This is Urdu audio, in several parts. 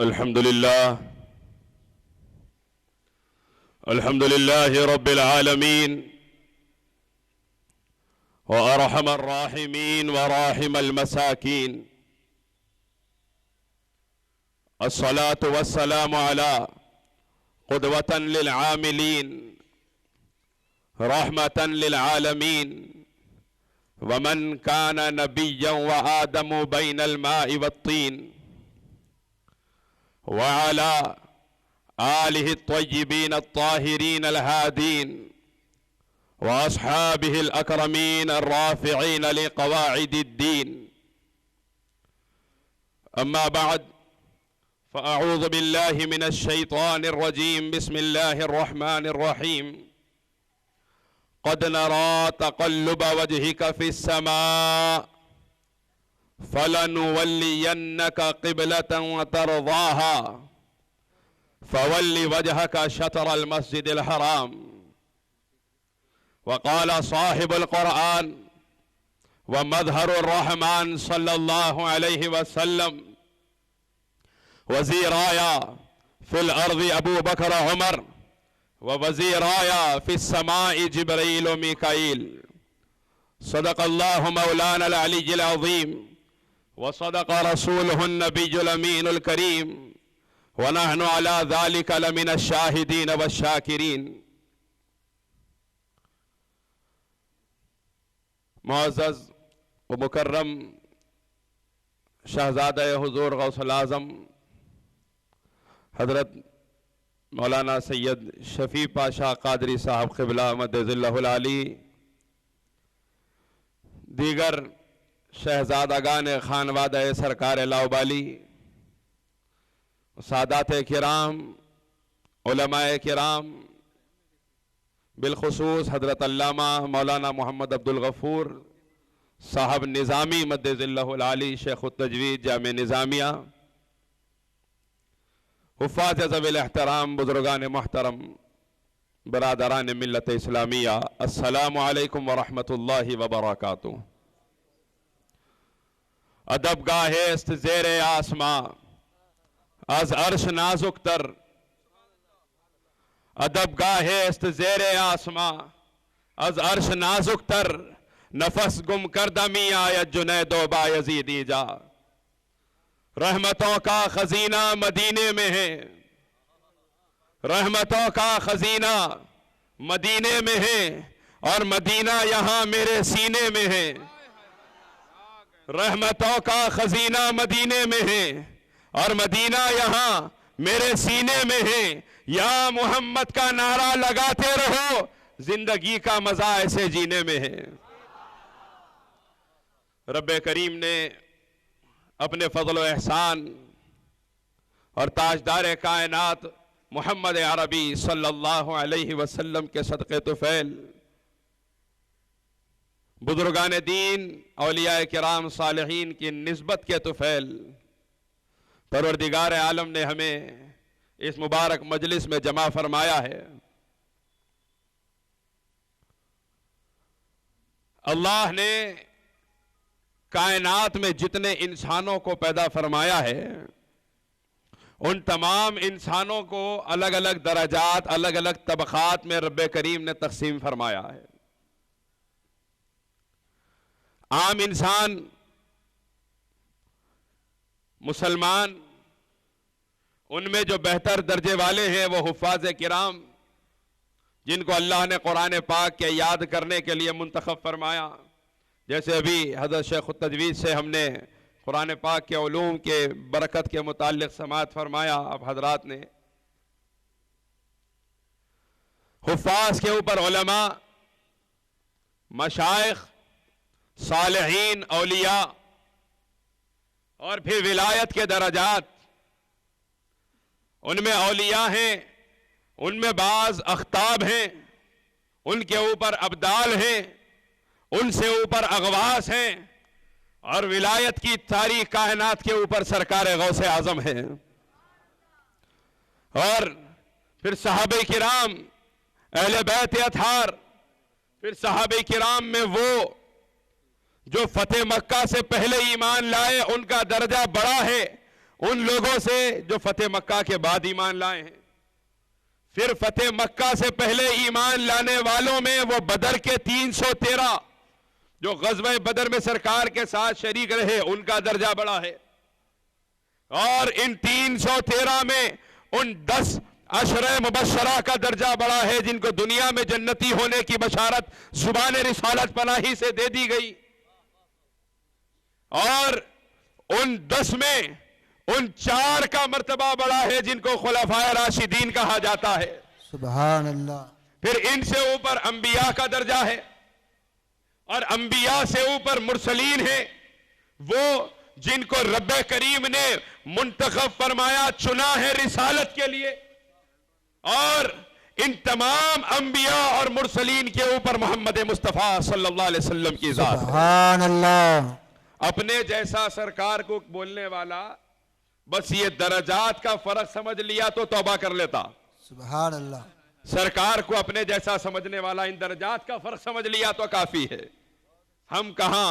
الحمد لله رب العالمين وأرحم الراحمين وراحم المساكين. الصلاة والسلام على قدوة للعاملين رحمة للعالمين ومن كان نبيا وآدم بين الماء والطين وعلى آله الطيبين الطاهرين الهادين وأصحابه الأكرمين الرافعين لقواعد الدين. أما بعد، فأعوذ بالله من الشيطان الرجيم. بسم الله الرحمن الرحيم. قد نرى تقلب وجهك في السماء فلنولينك قبلة ترضاها فول وجهك شطر المسجد الحرام. وقال صاحب القرآن ومظهر الرحمن صلى الله عليه وسلم: وزيراي في الأرض أبو بكر عمر ووزيراي في السماء جبريل وميكائيل. صدق الله مولانا العلي العظيم وصدق رسوله النبي الأمين الكريم ونحن على ذلك لمن الشاهدين والشاكرين. معزز و مکرم شہزادہ حضور غوث العظم حضرت مولانا سید شفیع پاشا قادری صاحب قبلہ مدد اللہ العالی، دیگر شہزادگان خانوادہ سرکار لاؤبالی، سادات کرام، علماء کرام، بالخصوص حضرت علامہ مولانا محمد عبدالغفور صاحب نظامی مدد اللہ العالی، شیخ التجوید جامع نظامیہ، حفاظ ذوی الاحترام، بزرگان محترم، برادران ملت اسلامیہ، السلام علیکم ورحمت اللہ وبرکاتہ. ادب گاہ است زیر آسماں از عرش نازک تر، ادب گاہ است زیر آسماں از عرش نازک تر، نفس گم کردہ می آید جنید و بایزیدی جا. رحمتوں کا خزینہ مدینے میں ہے، رحمتوں کا خزینہ مدینے میں ہے، اور مدینہ یہاں میرے سینے میں ہے. رحمتوں کا خزینہ مدینے میں ہے اور مدینہ یہاں میرے سینے میں ہے. یا محمد کا نعرہ لگاتے رہو، زندگی کا مزہ ایسے جینے میں ہے. رب کریم نے اپنے فضل و احسان اور تاجدار کائنات محمد عربی صلی اللہ علیہ وسلم کے صدقے طفیل بزرگان دین، اولیاء کرام، صالحین کی نسبت کے طفیل پروردگار عالم نے ہمیں اس مبارک مجلس میں جمع فرمایا ہے. اللہ نے کائنات میں جتنے انسانوں کو پیدا فرمایا ہے، ان تمام انسانوں کو الگ الگ درجات، الگ الگ طبقات میں رب کریم نے تقسیم فرمایا ہے. عام انسان، مسلمان، ان میں جو بہتر درجے والے ہیں وہ حفاظ کرام، جن کو اللہ نے قرآن پاک کے یاد کرنے کے لیے منتخب فرمایا. جیسے ابھی حضرت شیخ التجوید سے ہم نے قرآن پاک کے علوم کے برکت کے متعلق سماعت فرمایا. اب حضرات نے حفاظ کے اوپر علماء، مشائخ، صالحین، اولیاء، اور پھر ولایت کے درجات. ان میں اولیاء ہیں، ان میں بعض اختاب ہیں، ان کے اوپر ابدال ہیں، ان سے اوپر اغواس ہیں، اور ولایت کی تاریخ کائنات کے اوپر سرکار غوث اعظم ہیں. اور پھر صحابہ کرام، اہل بیت اطہار، پھر صحابہ کرام میں وہ جو فتح مکہ سے پہلے ایمان لائے، ان کا درجہ بڑا ہے. ان لوگوں سے جو فتح مکہ کے بعد ایمان لائے ہیں. پھر فتح مکہ سے پہلے ایمان لانے والوں میں وہ بدر کے 313 جو غزوہ بدر میں سرکار کے ساتھ شریک رہے ان کا درجہ بڑا ہے. اور ان 313 میں ان 10 عشرہ مبشرہ کا درجہ بڑا ہے جن کو دنیا میں جنتی ہونے کی بشارت زبان رسالت پناہی سے دے دی گئی. اور ان 10 میں ان 4 کا مرتبہ بڑا ہے جن کو خلفائے راشدین کہا جاتا ہے. سبحان اللہ. پھر ان سے اوپر انبیاء کا درجہ ہے اور انبیاء سے اوپر مرسلین ہیں، وہ جن کو رب کریم نے منتخب فرمایا، چنا ہے رسالت کے لیے. اور ان تمام انبیاء اور مرسلین کے اوپر محمد مصطفیٰ صلی اللہ علیہ وسلم کی ذات ہے. سبحان اللہ. اپنے جیسا سرکار کو بولنے والا بس یہ درجات کا فرق سمجھ لیا تو توبہ کر لیتا. سبحان اللہ. سرکار کو اپنے جیسا سمجھنے والا ان درجات کا فرق سمجھ لیا تو کافی ہے. ہم کہاں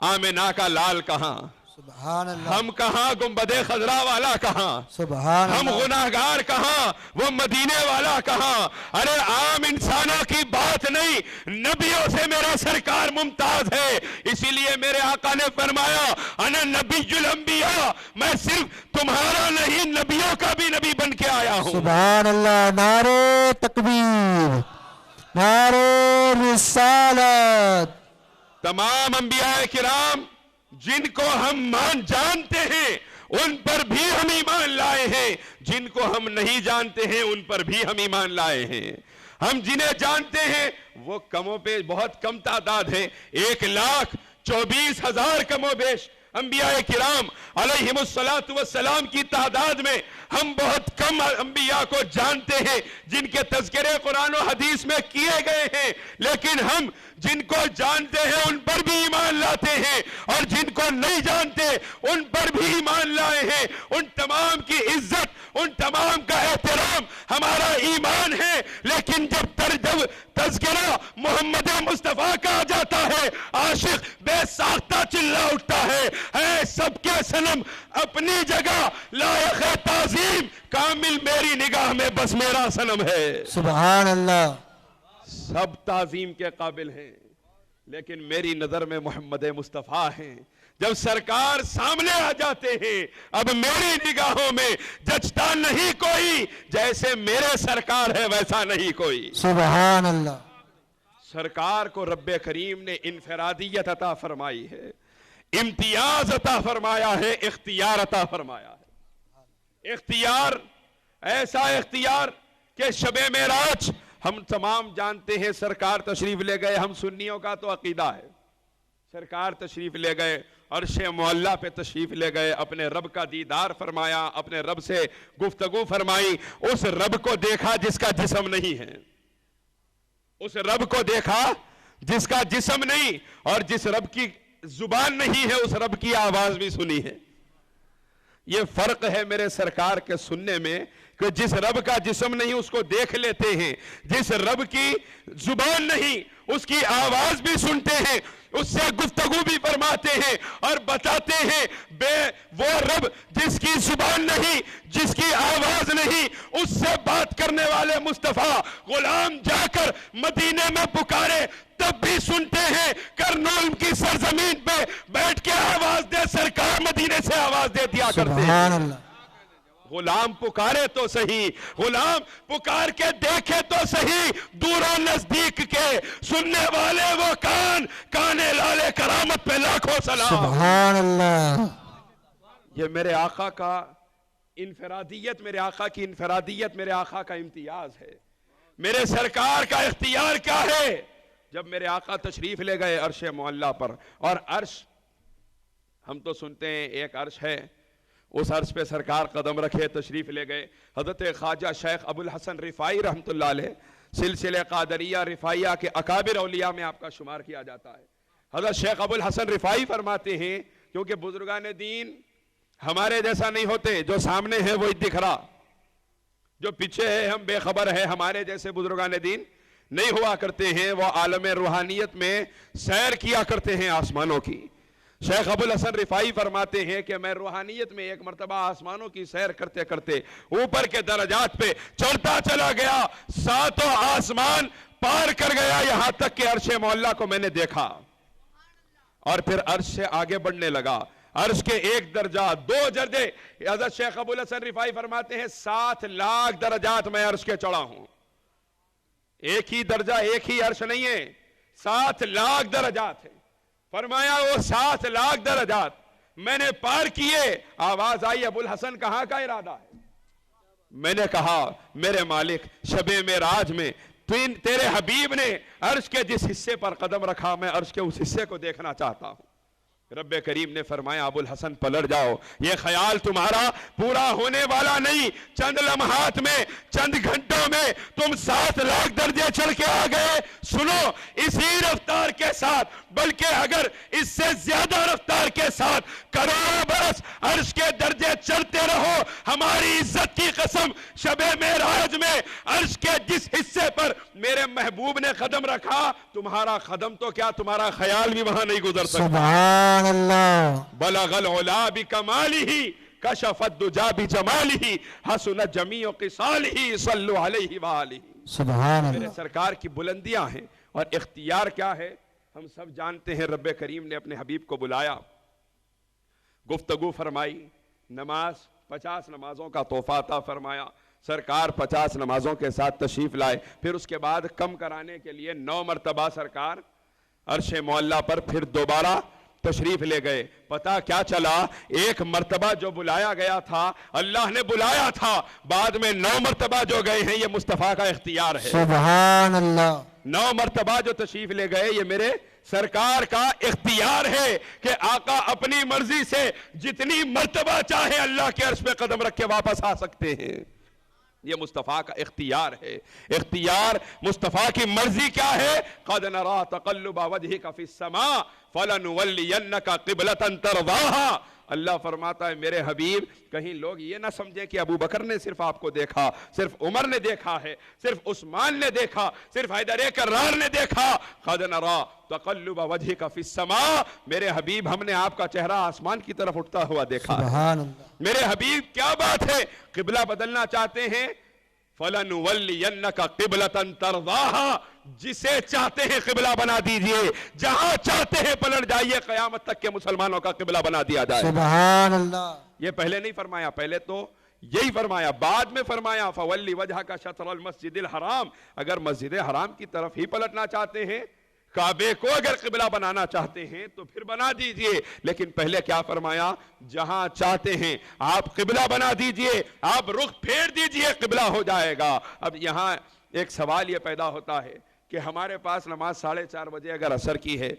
آمنہ کا لال کہاں، سبحان اللہ. ہم کہاں گنبد خضرا والا کہاں، سبحان ہم اللہ. گناہگار کہاں، وہ مدینے والا کہاں. ارے عام انسانوں کی بات نہیں، نبیوں سے میرا سرکار ممتاز ہے. اسی لیے میرے آقا نے فرمایا انا نبی الانبیاء، میں صرف تمہارا نہیں نبیوں کا بھی نبی بن کے آیا ہوں. سبحان اللہ. نعرہ تکبیر، نعرہ رسالت. تمام انبیاء کرام جن کو ہم جانتے ہیں ان پر بھی ہم ایمان لائے ہیں، جن کو ہم نہیں جانتے ہیں ان پر بھی ہم ایمان لائے ہیں. ہم جنہیں جانتے ہیں وہ کم و بیش بہت کم تعداد ہے، 1,24,000 کم و بیش انبیاء کرام علیہم السلام کی تعداد میں ہم بہت کم انبیاء کو جانتے ہیں جن کے تذکرے قرآن و حدیث میں کیے گئے ہیں. لیکن ہم جن کو جانتے ہیں ان پر بھی ایمان لاتے ہیں اور جن کو نہیں جانتے ان پر بھی ایمان لائے ہیں. ان تمام کی عزت، ان تمام کا احترام ہمارا ایمان ہے. لیکن جب تذکرہ محمد مصطفیٰ کا آ جاتا ہے عاشق بے ساختہ چلا اٹھتا ہے، اے سب کے صنم اپنی جگہ لائق تعظیم، کامل میری نگاہ میں بس میرا صنم ہے. سبحان اللہ. سب تعظیم کے قابل ہیں لیکن میری نظر میں محمد مصطفیٰ ہیں. جب سرکار سامنے آ جاتے ہیں اب میری نگاہوں میں جچتا نہیں کوئی، جیسے میرے سرکار ہے ویسا نہیں کوئی. سبحان اللہ. سرکار کو رب کریم نے انفرادیت عطا فرمائی ہے، امتیاز عطا فرمایا ہے، اختیار عطا فرمایا ہے. اختیار، ایسا اختیار کہ شب معراج ہم تمام جانتے ہیں سرکار تشریف لے گئے. ہم سنیوں کا تو عقیدہ ہے سرکار تشریف لے گئے، عرش معلیٰ پہ تشریف لے گئے، اپنے رب کا دیدار فرمایا، اپنے رب سے گفتگو فرمائی. اس رب کو دیکھا جس کا جسم نہیں ہے، اس رب کو دیکھا جس کا جسم نہیں، اور جس رب کی زبان نہیں ہے اس رب کی آواز بھی سنی ہے. یہ فرق ہے میرے سرکار کے سننے میں کہ جس رب کا جسم نہیں اس کو دیکھ لیتے ہیں، جس رب کی زبان نہیں اس کی آواز بھی سنتے ہیں، اس سے گفتگو بھی فرماتے ہیں اور بتاتے ہیں. وہ رب جس کی زبان نہیں، جس کی آواز نہیں، اس سے بات کرنے والے مصطفیٰ غلام جا کر مدینے میں پکارے تب بھی سنتے ہیں. کرنول کی سرزمین پہ بیٹھ کے آواز دے، سرکار مدینے سے آواز دے دیا کرتے ہیں. سبحان اللہ. غلام پکارے تو صحیح، غلام پکار کے دیکھے تو صحیح، دور و نزدیک کے سننے والے وہ کانے لالے کرامت پہ لاکھوں سلام. سبحان اللہ. یہ میرے آقا کا انفرادیت، میرے آقا کی انفرادیت، میرے آقا کا امتیاز ہے. میرے سرکار کا اختیار کیا ہے؟ جب میرے آقا تشریف لے گئے عرش معلیٰ پر، اور عرش ہم تو سنتے ہیں ایک عرش ہے، اس عرش پہ سرکار قدم رکھے تشریف لے گئے. حضرت خواجہ شیخ ابو الحسن رفاعی رحمت اللہ علیہ سلسلہ قادریہ رفاعیہ کے اکابر اولیاء میں آپ کا شمار کیا جاتا ہے. حضرت شیخ ابو الحسن رفاعی فرماتے ہیں کیونکہ بزرگان دین ہمارے جیسا نہیں ہوتے، جو سامنے ہے وہی دکھ رہا، جو پیچھے ہے ہم بے خبر ہے. ہمارے جیسے بزرگان دین نہیں ہوا کرتے ہیں، وہ عالم روحانیت میں سیر کیا کرتے ہیں آسمانوں کی. شیخ ابو الحسن رفاعی فرماتے ہیں کہ میں روحانیت میں ایک مرتبہ آسمانوں کی سیر کرتے کرتے اوپر کے درجات پہ چڑھتا چلا گیا، 7 آسمان پار کر گیا، یہاں تک کہ عرش معلیٰ کو میں نے دیکھا، اور پھر عرش سے آگے بڑھنے لگا، عرش کے 1 درجہ 2 درجے، حضرت شیخ ابو الحسن رفاعی فرماتے ہیں 7 لاکھ درجات میں عرش کے چڑھا ہوں۔ ایک ہی درجہ، ایک ہی عرش نہیں ہے، 7 لاکھ درجات ہیں۔ فرمایا وہ 7 لاکھ درجات میں نے پار کیے۔ آواز آئی ابو الحسن کہاں کا ارادہ ہے؟ میں نے کہا میرے مالک، شب معراج میں تیرے حبیب نے عرش کے جس حصے پر قدم رکھا، میں عرش کے اس حصے کو دیکھنا چاہتا ہوں۔ رب کریم نے فرمایا ابو الحسن پلٹ جاؤ، یہ خیال تمہارا پورا ہونے والا نہیں، چند لمحات میں، چند گھنٹوں میں تم 7 لاکھ درجے چڑھ کے آ گئے۔ سنو، اسی رفتار کے ساتھ، بلکہ اگر اس سے زیادہ رفتار کے ساتھ کروڑوں برس عرش کے درجے چڑھتے رہو، ہماری عزت کی قسم، شب معراج میں عرش کے جس حصے پر میرے محبوب نے قدم رکھا، تمہارا قدم تو کیا، تمہارا خیال بھی وہاں نہیں گزر سکتا۔ سبحان اللہ۔ بلغ العلا بکمالہ کشف الدجا بجمالہ حسنت جمیع خصالہ صلوا علیہ وآلہ۔ سبحان میرے اللہ۔ سرکار کی بلندیاں ہیں، اور اختیار کیا ہے ہم سب جانتے ہیں۔ رب کریم نے اپنے حبیب کو بلایا، گفتگو فرمائی، نماز 50 نمازوں کا تحفہ عطا فرمایا، سرکار 50 نمازوں کے ساتھ تشریف لائے، پھر اس کے بعد کم کرانے کے لیے 9 مرتبہ سرکار عرش معلیٰ پر پھر دوبارہ تشریف لے گئے۔ پتہ کیا چلا، ایک مرتبہ جو بلایا گیا تھا اللہ نے بلایا تھا، بعد میں 9 مرتبہ جو گئے ہیں یہ مصطفیٰ کا اختیار ہے۔ سبحان اللہ۔ 9 مرتبہ جو تشریف لے گئے یہ میرے سرکار کا اختیار ہے کہ آقا اپنی مرضی سے جتنی مرتبہ چاہے اللہ کے عرش پہ قدم رکھ کے واپس آ سکتے ہیں۔ یہ مصطفیٰ کا اختیار ہے۔ اختیار مصطفیٰ کی مرضی کیا ہے؟ قَدْ نَرَا تَقَلُّبَ وَجْهِكَ فِي السَّمَاءِ فَلَنُوَلِّيَنَّكَ قِبْلَةً تَرْضَاهَا۔ اللہ فرماتا ہے میرے حبیب، کہیں لوگ یہ نہ سمجھیں کہ ابو بکر نے صرف آپ کو دیکھا، صرف عمر نے دیکھا ہے، صرف عثمان نے دیکھا، صرف حیدر کرار نے دیکھا۔ قَدْ نَرَا تَقَلُّبَ وَجْهِكَ فِي السَّمَاءِ، میرے حبیب ہم نے آپ کا چہرہ آسمان کی طرف اٹھتا ہوا دیکھا۔ سبحان اللہ۔ میرے حبیب کیا بات ہے، قبلہ بدلنا چاہتے ہیں، فَلَنُوَلِّيَنَّكَ قِبْلَةً تَرْضَاهَا، جسے چاہتے ہیں قبلہ بنا دیجئے، جہاں چاہتے ہیں پلٹ جائیے، قیامت تک کے مسلمانوں کا قبلہ بنا دیا جائے۔ سبحان اللہ۔ یہ پہلے نہیں فرمایا، پہلے تو یہی فرمایا، بعد میں فرمایا فَوَلِّ وَجْهَكَ شَطْرَ الْمَسْجِدِ الْحَرَامِ، اگر مسجد حرام کی طرف ہی پلٹنا چاہتے ہیں، کعبے کو اگر قبلہ بنانا چاہتے ہیں تو پھر بنا دیجئے، لیکن پہلے کیا فرمایا، جہاں چاہتے ہیں آپ قبلہ بنا دیجئے، آپ رخ پھیر دیجئے، قبلہ ہو جائے گا۔ اب یہاں ایک سوال یہ پیدا ہوتا ہے کہ ہمارے پاس نماز 4:30 بجے اگر عصر کی ہے،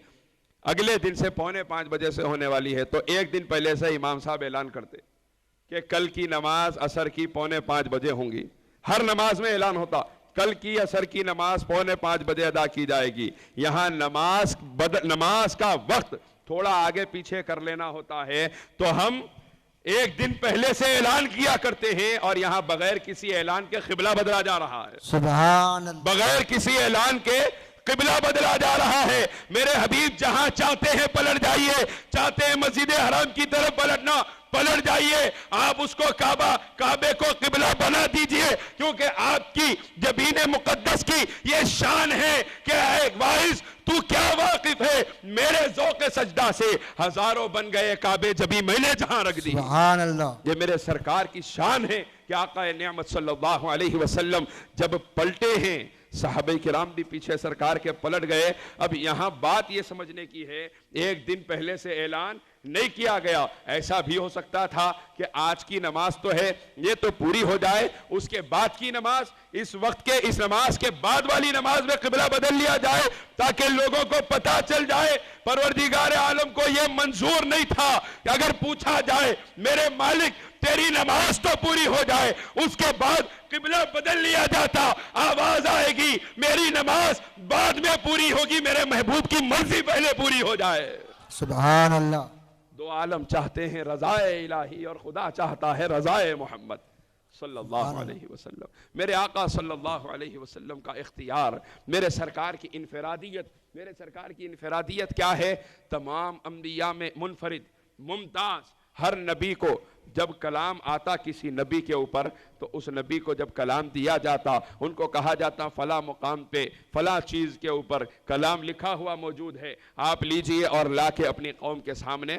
اگلے دن سے 4:45 بجے سے ہونے والی ہے، تو ایک دن پہلے سے امام صاحب اعلان کرتے کہ کل کی نماز عصر کی 4:45 بجے ہوں گی۔ ہر نماز میں اعلان ہوتا کل کی عصر کی نماز 4:45 بجے ادا کی جائے گی۔ یہاں نماز کا وقت تھوڑا آگے پیچھے کر لینا ہوتا ہے تو ہم ایک دن پہلے سے اعلان کیا کرتے ہیں، اور یہاں بغیر کسی اعلان کے قبلہ بدلا جا رہا ہے۔ سبحان اللہ۔ بغیر کسی اعلان کے قبلہ بدلا جا رہا ہے۔ میرے حبیب جہاں چاہتے ہیں پلٹ جائیے، چاہتے ہیں مسجد حرام کی طرف پلٹنا، پلٹ جائیے، آپ اس کو کعبے کو قبلہ بنا دیجئے، کیونکہ آپ کی جبین مقدس کی یہ شان ہے کہ اے وائس تو کیا واقف ہے، میرے ذوق سجدہ سے ہزاروں بن گئے کعبے جبھی میں نے جہاں رکھ دی۔ سبحان اللہ۔ یہ میرے سرکار کی شان ہے کہ آقا نعمت صلی اللہ علیہ وسلم جب پلٹے ہیں، صحابہ کرام بھی پیچھے سرکار کے پلٹ گئے۔ اب یہاں بات یہ سمجھنے کی ہے، ایک دن پہلے سے اعلان نہیں کیا گیا، ایسا بھی ہو سکتا تھا کہ آج کی نماز تو ہے یہ تو پوری ہو جائے، اس کے بعد کی نماز، اس وقت کے اس نماز کے بعد والی نماز میں قبلہ بدل لیا جائے تاکہ لوگوں کو پتا چل جائے۔ پروردگار عالم کو یہ منظور نہیں تھا کہ اگر پوچھا جائے میرے مالک تیری نماز تو پوری ہو جائے، اس کے بعد قبلہ بدل لیا جاتا، آواز آئے گی میری نماز بعد میں پوری ہوگی، میرے محبوب کی مرضی پہلے پوری ہو جائے۔ سبحان اللہ۔ دو عالم چاہتے ہیں رضائے الہی اور خدا چاہتا ہے رضائے محمد صلی اللہ علیہ وسلم. میرے آقا صلی اللہ علیہ وسلم کا اختیار، میرے سرکار کی انفرادیت کیا ہے؟ تمام انبیاء میں منفرد، ممتاز. ہر نبی کو جب کلام آتا کسی نبی کے اوپر تو اس نبی کو جب کلام دیا جاتا، ان کو کہا جاتا فلاں مقام پہ فلاں چیز کے اوپر کلام لکھا ہوا موجود ہے، آپ لیجئے اور لا کے اپنی قوم کے سامنے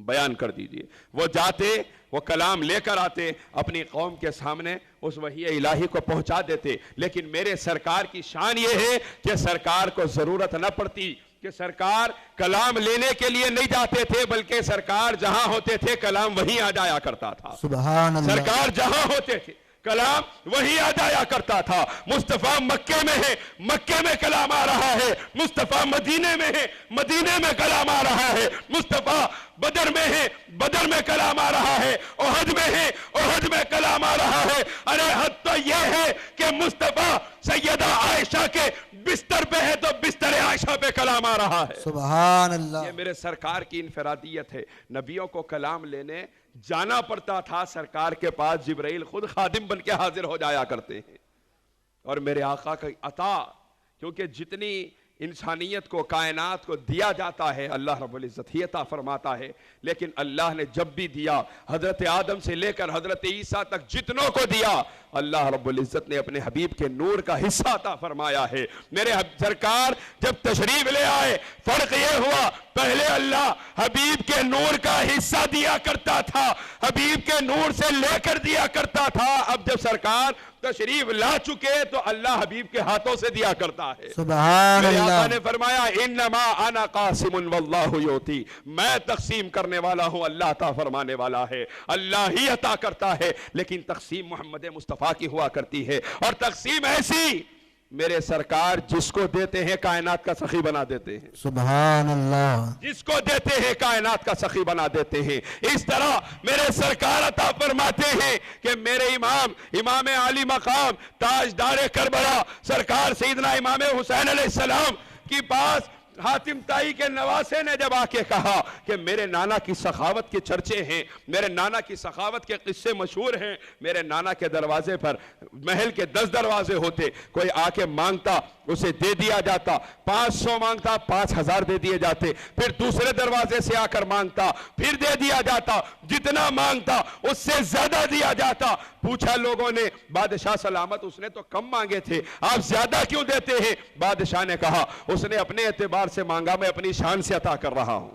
بیان کر دیجئے. وہ جاتے، وہ کلام لے کر آتے، اپنی قوم کے سامنے اس وحی الہی کو پہنچا دیتے. لیکن میرے سرکار کی شان یہ ہے کہ سرکار کو ضرورت نہ پڑتی کہ سرکار کلام لینے کے لیے نہیں جاتے تھے، بلکہ سرکار جہاں ہوتے تھے کلام وہیں آ جایا کرتا تھا. سبحان اللہ. سرکار جہاں ہوتے تھے کلام وہی آ جایا کرتا تھا. مصطفیٰ مکے میں ہے، مکے میں کلام آ رہا ہے. مصطفیٰ مدینے میں ہے، مدینے میں کلام آ رہا ہے. مصطفیٰ بدر میں ہے، بدر میں کلام آ رہا ہے. احد میں ہے، احد میں کلام آ رہا ہے. ارے حد تو یہ ہے کہ مصطفیٰ سیدہ عائشہ کے بستر پہ ہے تو بستر عائشہ پہ کلام آ رہا ہے. سبحان اللہ. یہ میرے سرکار کی انفرادیت ہے. نبیوں کو کلام لینے جانا پڑتا تھا، سرکار کے پاس جبرائیل خود خادم بن کے حاضر ہو جایا کرتے ہیں. اور میرے آقا کا عطا، کیونکہ جتنی انسانیت کو، کائنات کو دیا جاتا ہے اللہ رب العزت ہی عطا فرماتا ہے. لیکن اللہ نے جب بھی دیا، حضرت آدم سے لے کر حضرت عیسیٰ تک جتنوں کو دیا، اللہ رب العزت نے اپنے حبیب کے نور کا حصہ عطا فرمایا ہے. میرے سرکار جب تشریف لے آئے، فرق یہ ہوا پہلے اللہ حبیب کے نور کا حصہ دیا کرتا تھا، حبیب کے نور سے لے کر دیا کرتا تھا. اب جب سرکار تشریف لا چکے تو اللہ حبیب کے ہاتھوں سے دیا کرتا ہے. سبحان میرے اللہ. آقا نے فرمایا انما انا قاسم واللہ یعطی، میں تقسیم کرنے والا ہوں، اللہ عطا فرمانے والا ہے. اللہ ہی عطا کرتا ہے، لیکن تقسیم محمد مصطفیٰ کی ہوا کرتی ہے. اور تقسیم ایسی، میرے سرکار جس کو دیتے ہیں کائنات کا سخی بنا دیتے ہیں. سبحان اللہ. جس کو دیتے ہیں کائنات کا سخی بنا دیتے ہیں. اس طرح میرے سرکار عطا فرماتے ہیں کہ میرے امام عالی مقام تاجدار کربلا سرکار سیدنا امام حسین علیہ السلام کی پاس حاتم طائی کے نواسے نے جب آ کے کہا کہ میرے نانا کی سخاوت کے چرچے ہیں، میرے نانا کی سخاوت کے قصے مشہور ہیں، میرے نانا کے دروازے پر محل کے 10 دروازے ہوتے، کوئی آ کے مانگتا اسے دے دیا جاتا، 500 مانگتا 5000 دے دیے جاتے. پھر دوسرے دروازے سے آ کر مانگتا، پھر دے دیا جاتا، جتنا مانگتا اس سے زیادہ دیا جاتا. پوچھا لوگوں نے بادشاہ سلامت اس نے تو کم مانگے تھے، آپ زیادہ کیوں دیتے ہیں؟ بادشاہ نے کہا اس نے اپنے اعتبار سے مانگا، میں اپنی شان سے عطا کر رہا ہوں.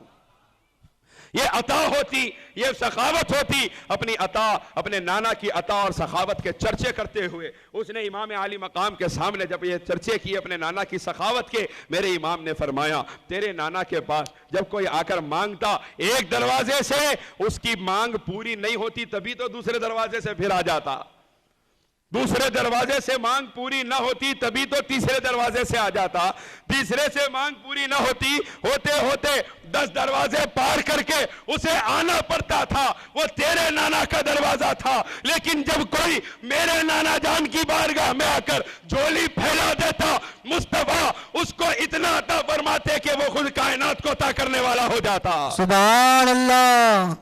یہ عطا ہوتی، یہ سخاوت ہوتی. اپنی عطا، اپنے نانا کی عطا اور سخاوت کے چرچے کرتے ہوئے اس نے امام عالی مقام کے سامنے جب یہ چرچے کیے اپنے نانا کی سخاوت کے، میرے امام نے فرمایا تیرے نانا کے پاس جب کوئی آ کر مانگتا ایک دروازے سے، اس کی مانگ پوری نہیں ہوتی تبھی تو دوسرے دروازے سے پھر آ جاتا، دوسرے دروازے سے مانگ پوری نہ ہوتی تبھی تو تیسرے دروازے سے آ جاتا، تیسرے سے مانگ پوری نہ ہوتی ہوتے ہوتے 10 دروازے پار کر کے اسے آنا پڑتا تھا. وہ تیرے نانا کا دروازہ تھا، لیکن جب کوئی میرے نانا جان کی بارگاہ میں آ کر جھولی پھیلا دیتا، مصطفیٰ اس کو اتنا عطا فرماتے کہ وہ خود کائنات کو عطا کرنے والا ہو جاتا. سبحان اللہ.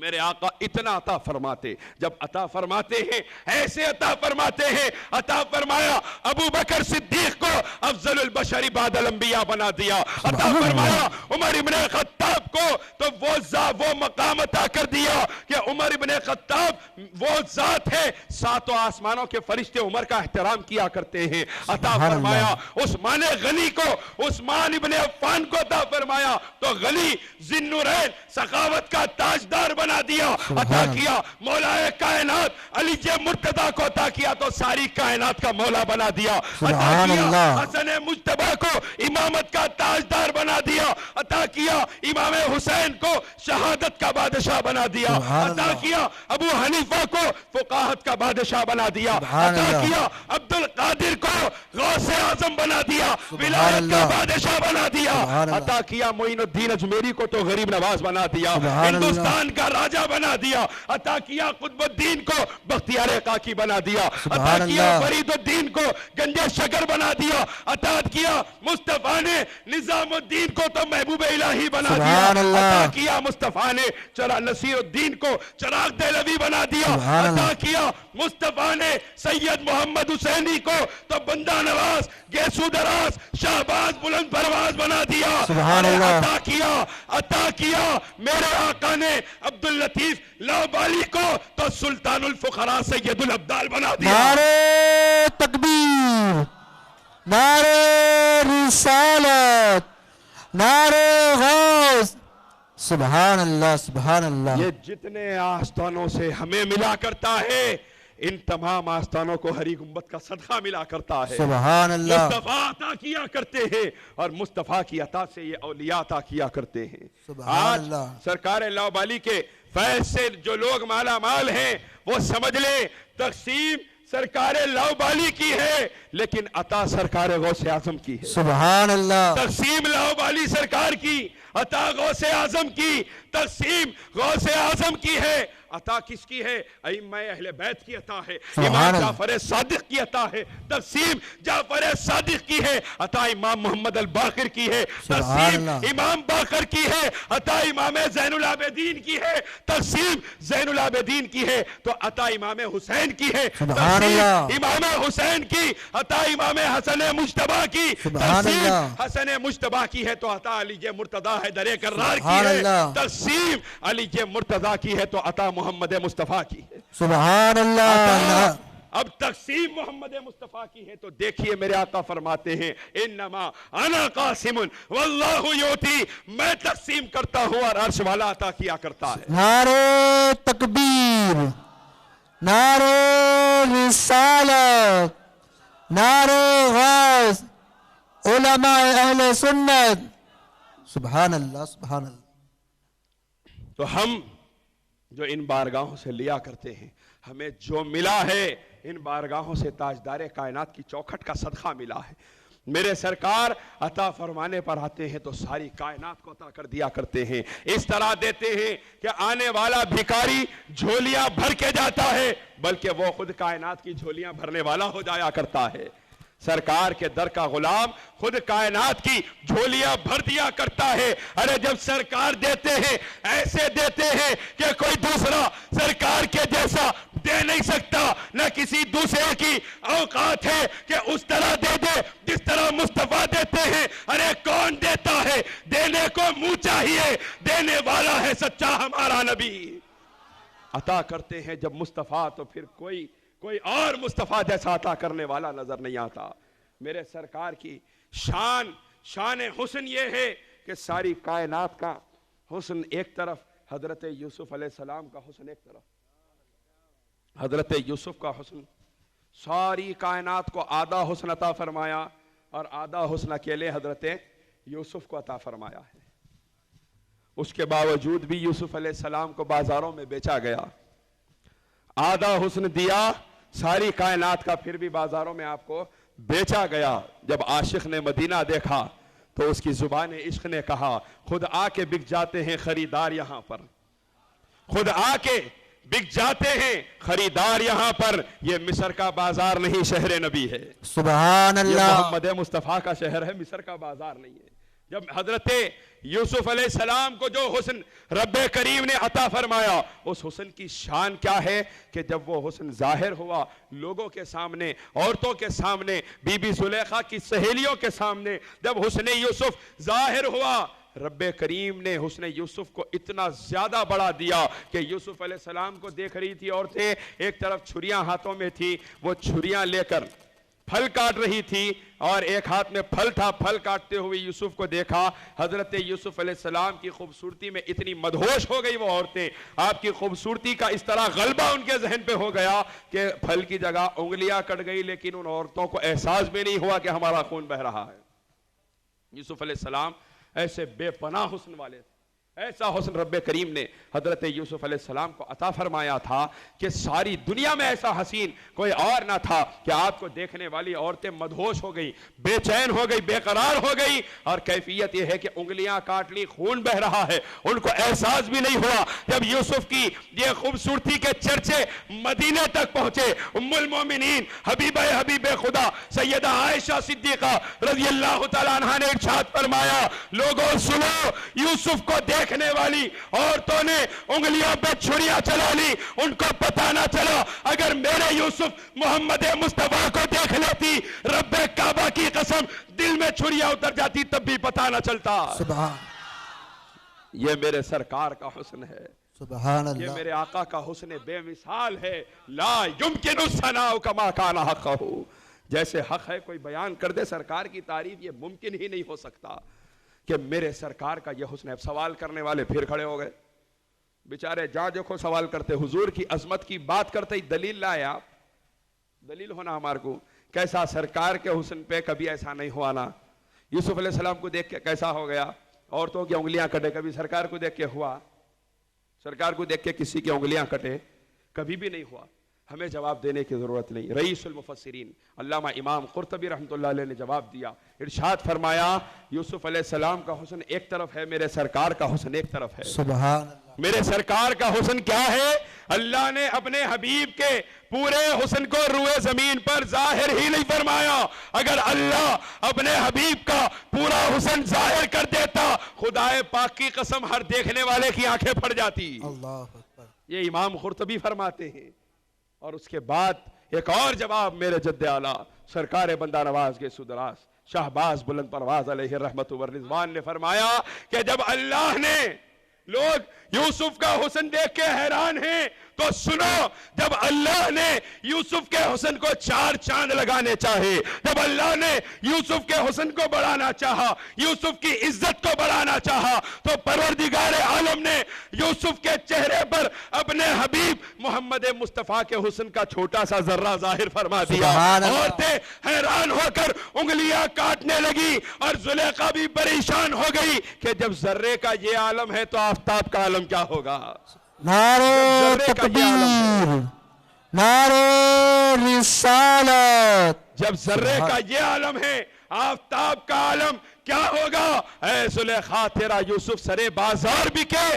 میرے آقا اتنا عطا فرماتے. جب عطا فرماتے ہیں ایسے عطا فرماتے ہیں، عطا فرمایا ابو بکر صدیق کو افضل البشر بعد الانبیاء بنا دیا. عطا فرمایا عمر ابن خطاب کو تو وہ مقام عطا کر دیا کہ عمر ابن خطاب وہ ذات ہے، 7 آسمانوں کے فرشتے عمر کا احترام کیا کرتے ہیں. عطا فرمایا عثمان غنی کو، عثمان ابن عفان کو عطا فرمایا تو غنی ذی النورین سخاوت کا تاجدار بنا دیا. عطا کیا مولا کائنات علی مرتضیٰ کو عطا کیا تو ساری کائنات کا مولا بنا دیا. عطا کیا حسن مجتبیٰ کو امامت کا تاجدار بنا دیا. عطا کیا امام حسین کو شہادت کا بادشاہ بنا دیا. عطا کیا ابو حنیفہ کو فقاہت کا بادشاہ بنا دیا. عطا کیا عبد القادر کو غوث اعظم بنا دیا، ولایت کا بادشاہ بنا دیا. عطا کیا معین الدین اجمیری کو تو غریب نواز بنا دیا، ہندوستان کا راجہ بنا دیا. عطا کیا قطب الدین کو بختیار کاکی بنا دیا. عطا کیا فرید الدین کو گنج شکر بنا دیا. عطا کیا مصطفیٰ نے نظام الدین کو تو محبوب الہی بنا سبحان اللہ۔ عطا کیا مصطفیٰ نے نصیر الدین کو چراغ دہلوی بنا دیا، سبحان اللہ۔ عطا کیا مصطفیٰ نے سید محمد حسینی کو تو بندہ نواز، گیسو دراز، شہباز بلند پرواز بنا دیا۔ سبحان اللہ۔ عطا کیا میرے آقا نے عبداللطیف لاؤبالی کو تو سلطان الفقراء سید الابدال بنا دیا۔ نعرہ تکبیر، نعرہ رسالت، نعرہ غوث، سبحان اللہ سبحان اللہ۔ یہ جتنے آستانوں سے ہمیں ملا کرتا ہے، ان تمام آستانوں کو ہری گنبد کا صدقہ ملا کرتا ہے۔ سبحان اللہ۔ مصطفیٰ عطا کیا کرتے ہیں اور مصطفیٰ کی عطا سے یہ اولیاء عطا کیا کرتے ہیں۔ سبحان آج اللہ۔ سرکار لاؤبالی کے فیض سے جو لوگ مالا مال ہیں وہ سمجھ لیں تقسیم سرکار لاؤبالی کی ہے لیکن عطا سرکار غوث اعظم کی ہے۔ سبحان اللہ۔ تقسیم لاؤبالی سرکار کی، عطا غوث اعظم کی، تقسیم غوث اعظم کی ہے، عطا کس کی ہے؟ ائمہ اہل بیت کی عطا ہے، امام جعفر صادق کی عطا ہے، تقسیم جعفر صادق کی ہے، عطا امام محمد الباقر کی ہے، تقسیم امام باقر کی ہے، عطا امام زین العابدین کی ہے، تقسیم زین العابدین کی ہے تو عطا امام حسین کی ہے، تقسیم امام حسین کی، عطا امام حسن مجتبیٰ کی، تقسیم حسن مجتبیٰ کی ہے تو عطا علی مرتضیٰ حیدر کرار کی ہے، تقسیم علی مرتضیٰ کی ہے تو عطا محمد مصطفیٰ کی ہے۔ سبحان اللہ۔ اب تقسیم محمد مصطفیٰ کی ہے تو دیکھیے میرے آقا فرماتے ہیں انما انا قاسم واللہ یوتی، میں تقسیم کرتا ہوں اور عرش والا عطا کیا کرتا ہے۔ نعرہ تکبیر، نعرہ رسالت، نعرہ غوث، علماء اہل سنت، سبحان اللہ سبحان اللہ۔ تو ہم جو ان بارگاہوں سے لیا کرتے ہیں، ہمیں جو ملا ہے ان بارگاہوں سے تاجدار کائنات کی چوکھٹ کا صدقہ ملا ہے۔ میرے سرکار عطا فرمانے پر آتے ہیں تو ساری کائنات کو عطا کر دیا کرتے ہیں، اس طرح دیتے ہیں کہ آنے والا بھکاری جھولیاں بھر کے جاتا ہے بلکہ وہ خود کائنات کی جھولیاں بھرنے والا ہو جایا کرتا ہے۔ سرکار کے در کا غلام خود کائنات کی جھولیاں بھر دیا کرتا ہے۔ ارے جب سرکار دیتے ہیں ایسے دیتے ہیں کہ کوئی دوسرا سرکار کے جیسا دے نہیں سکتا، نہ کسی دوسرے کی اوقات ہے کہ اس طرح دے دے جس طرح مصطفیٰ دیتے ہیں۔ ارے کون دیتا ہے؟ دینے کو منہ چاہیے، دینے والا ہے سچا ہمارا نبی۔ عطا کرتے ہیں جب مصطفیٰ تو پھر کوئی اور مصطفیٰ جیسا عطا کرنے والا نظر نہیں آتا۔ میرے سرکار کی شان حسن یہ ہے کہ ساری کائنات کا حسن ایک طرف، حضرت یوسف علیہ السلام کا حسن ایک طرف، حضرت یوسف کا حسن، ساری کائنات کو آدھا حسن عطا فرمایا اور آدھا حسن اکیلے حضرت یوسف کو عطا فرمایا ہے۔ اس کے باوجود بھی یوسف علیہ السلام کو بازاروں میں بیچا گیا، آدھا حسن دیا ساری کائنات کا، پھر بھی بازاروں میں آپ کو بیچا گیا۔ جب عاشق نے مدینہ دیکھا تو اس کی زبان عشق نے کہا خود آ کے بک جاتے ہیں خریدار یہاں پر، خود آ کے بک جاتے ہیں خریدار یہاں پر، یہ مصر کا بازار نہیں شہر نبی ہے، سبحان یہ اللہ۔ محمد مصطفیٰ کا شہر ہے، مصر کا بازار نہیں ہے۔ جب حضرت یوسف علیہ السلام کو جو حسن رب کریم نے عطا فرمایا، اس حسن کی شان کیا ہے کہ جب وہ حسن ظاہر ہوا لوگوں کے سامنے، عورتوں کے سامنے، بی بی زلیخا کی سہیلیوں کے سامنے، جب حسن یوسف ظاہر ہوا، رب کریم نے حسن یوسف کو اتنا زیادہ بڑھا دیا کہ یوسف علیہ السلام کو دیکھ رہی تھی عورتیں، ایک طرف چھریاں ہاتھوں میں تھی، وہ چھریاں لے کر پھل کاٹ رہی تھی اور ایک ہاتھ میں پھل تھا، پھل کاٹتے ہوئے یوسف کو دیکھا۔ حضرت یوسف علیہ السلام کی خوبصورتی میں اتنی مدہوش ہو گئی وہ عورتیں، آپ کی خوبصورتی کا اس طرح غلبہ ان کے ذہن پہ ہو گیا کہ پھل کی جگہ انگلیاں کٹ گئی، لیکن ان عورتوں کو احساس بھی نہیں ہوا کہ ہمارا خون بہ رہا ہے۔ یوسف علیہ السلام ایسے بے پناہ حسن والے تھے، ایسا حسن رب کریم نے حضرت یوسف علیہ السلام کو عطا فرمایا تھا کہ ساری دنیا میں ایسا حسین کوئی اور نہ تھا کہ آپ کو دیکھنے والی عورتیں مدہوش ہو گئی، بے چین ہو گئی، بے قرار ہو گئی، اور کیفیت یہ ہے کہ انگلیاں کاٹ لی، خون بہ رہا ہے، ان کو احساس بھی نہیں ہوا۔ جب یوسف کی یہ خوبصورتی کے چرچے مدینے تک پہنچے، ام المومنین حبیب خدا سیدہ عائشہ صدیقہ رضی اللہ تعالیٰ عنہ نے ارشاد فرمایا، لوگوں سنو، یوسف کو دیکھنے والی عورتوں نے انگلیوں پہ چھریاں چلا لی، ان کو پتہ نہ چلا، اگر میرے یوسف محمد مصطفیٰ کو دیکھ لیتی، رب کعبہ کی قسم دل میں چھریاں اتر جاتی تب بھی پتہ نہ چلتا۔ سبحان یہ میرے سرکار کا حسن ہے، سبحان یہ اللہ، میرے آقا کا حسن بے مثال ہے۔ لا یمکن الثناء کما کان حقہ، جیسے حق ہے کوئی بیان کر دے سرکار کی تعریف، یہ ممکن ہی نہیں ہو سکتا کہ میرے سرکار کا یہ حسن ہے۔ سوال کرنے والے پھر کھڑے ہو گئے، بیچارے جہاں دیکھو سوال کرتے، حضور کی عظمت کی بات کرتے ہی دلیل لائے آپ، دلیل ہونا ہمارے کو، کیسا سرکار کے حسن پہ کبھی ایسا نہیں ہوا نا۔ یوسف علیہ السلام کو دیکھ کے کیسا ہو گیا، عورتوں کی انگلیاں کٹے، کبھی سرکار کو دیکھ کے ہوا؟ سرکار کو دیکھ کے کسی کی انگلیاں کٹے؟ کبھی بھی نہیں ہوا۔ ہمیں جواب دینے کی ضرورت نہیں۔ رئیس المفسرین علامہ امام قرطبی رحمۃ اللہ علیہ نے جواب دیا، ارشاد فرمایا، یوسف علیہ السلام کا حسن ایک طرف ہے، میرے سرکار کا حسن ایک طرف ہے۔ سبحان اللہ، میرے سرکار کا حسن کیا ہے؟ اللہ نے اپنے حبیب کے پورے حسن کو روئے زمین پر ظاہر ہی نہیں فرمایا۔ اگر اللہ اپنے حبیب کا پورا حسن ظاہر کر دیتا، خدائے پاک کی قسم ہر دیکھنے والے کی آنکھیں پھٹ جاتی۔ اللہ اکبر، یہ امام قرطبی فرماتے ہیں۔ اور اس کے بعد ایک اور جواب میرے جد اعلیٰ سرکار بندہ نواز کے سدراس شہباز بلند پرواز علیہ الرحمت والرضوان نے فرمایا کہ جب اللہ نے، لوگ یوسف کا حسن دیکھ کے حیران ہیں، تو سنو، جب اللہ نے یوسف کے حسن کو چار چاند لگانے چاہے، جب اللہ نے یوسف کے حسن کو بڑھانا چاہا، یوسف کی عزت کو بڑھانا چاہا، تو پروردگار عالم نے یوسف کے چہرے پر اپنے حبیب محمد مصطفیٰ کے حسن کا چھوٹا سا ذرہ ظاہر فرما دیا۔ سبحان اللہ، عورتیں حیران ہو کر انگلیاں کاٹنے لگی، اور زلیخا بھی پریشان ہو گئی کہ جب ذرے کا یہ عالم ہے تو آفتاب کا عالم کیا ہوگا؟ نعرہ تکبیر، نعرہ رسالت، جب ذرے کا یہ عالم ہے، آفتاب کا عالم کیا ہوگا؟ اے زلیخا تیرا یوسف سرے بازار بکے،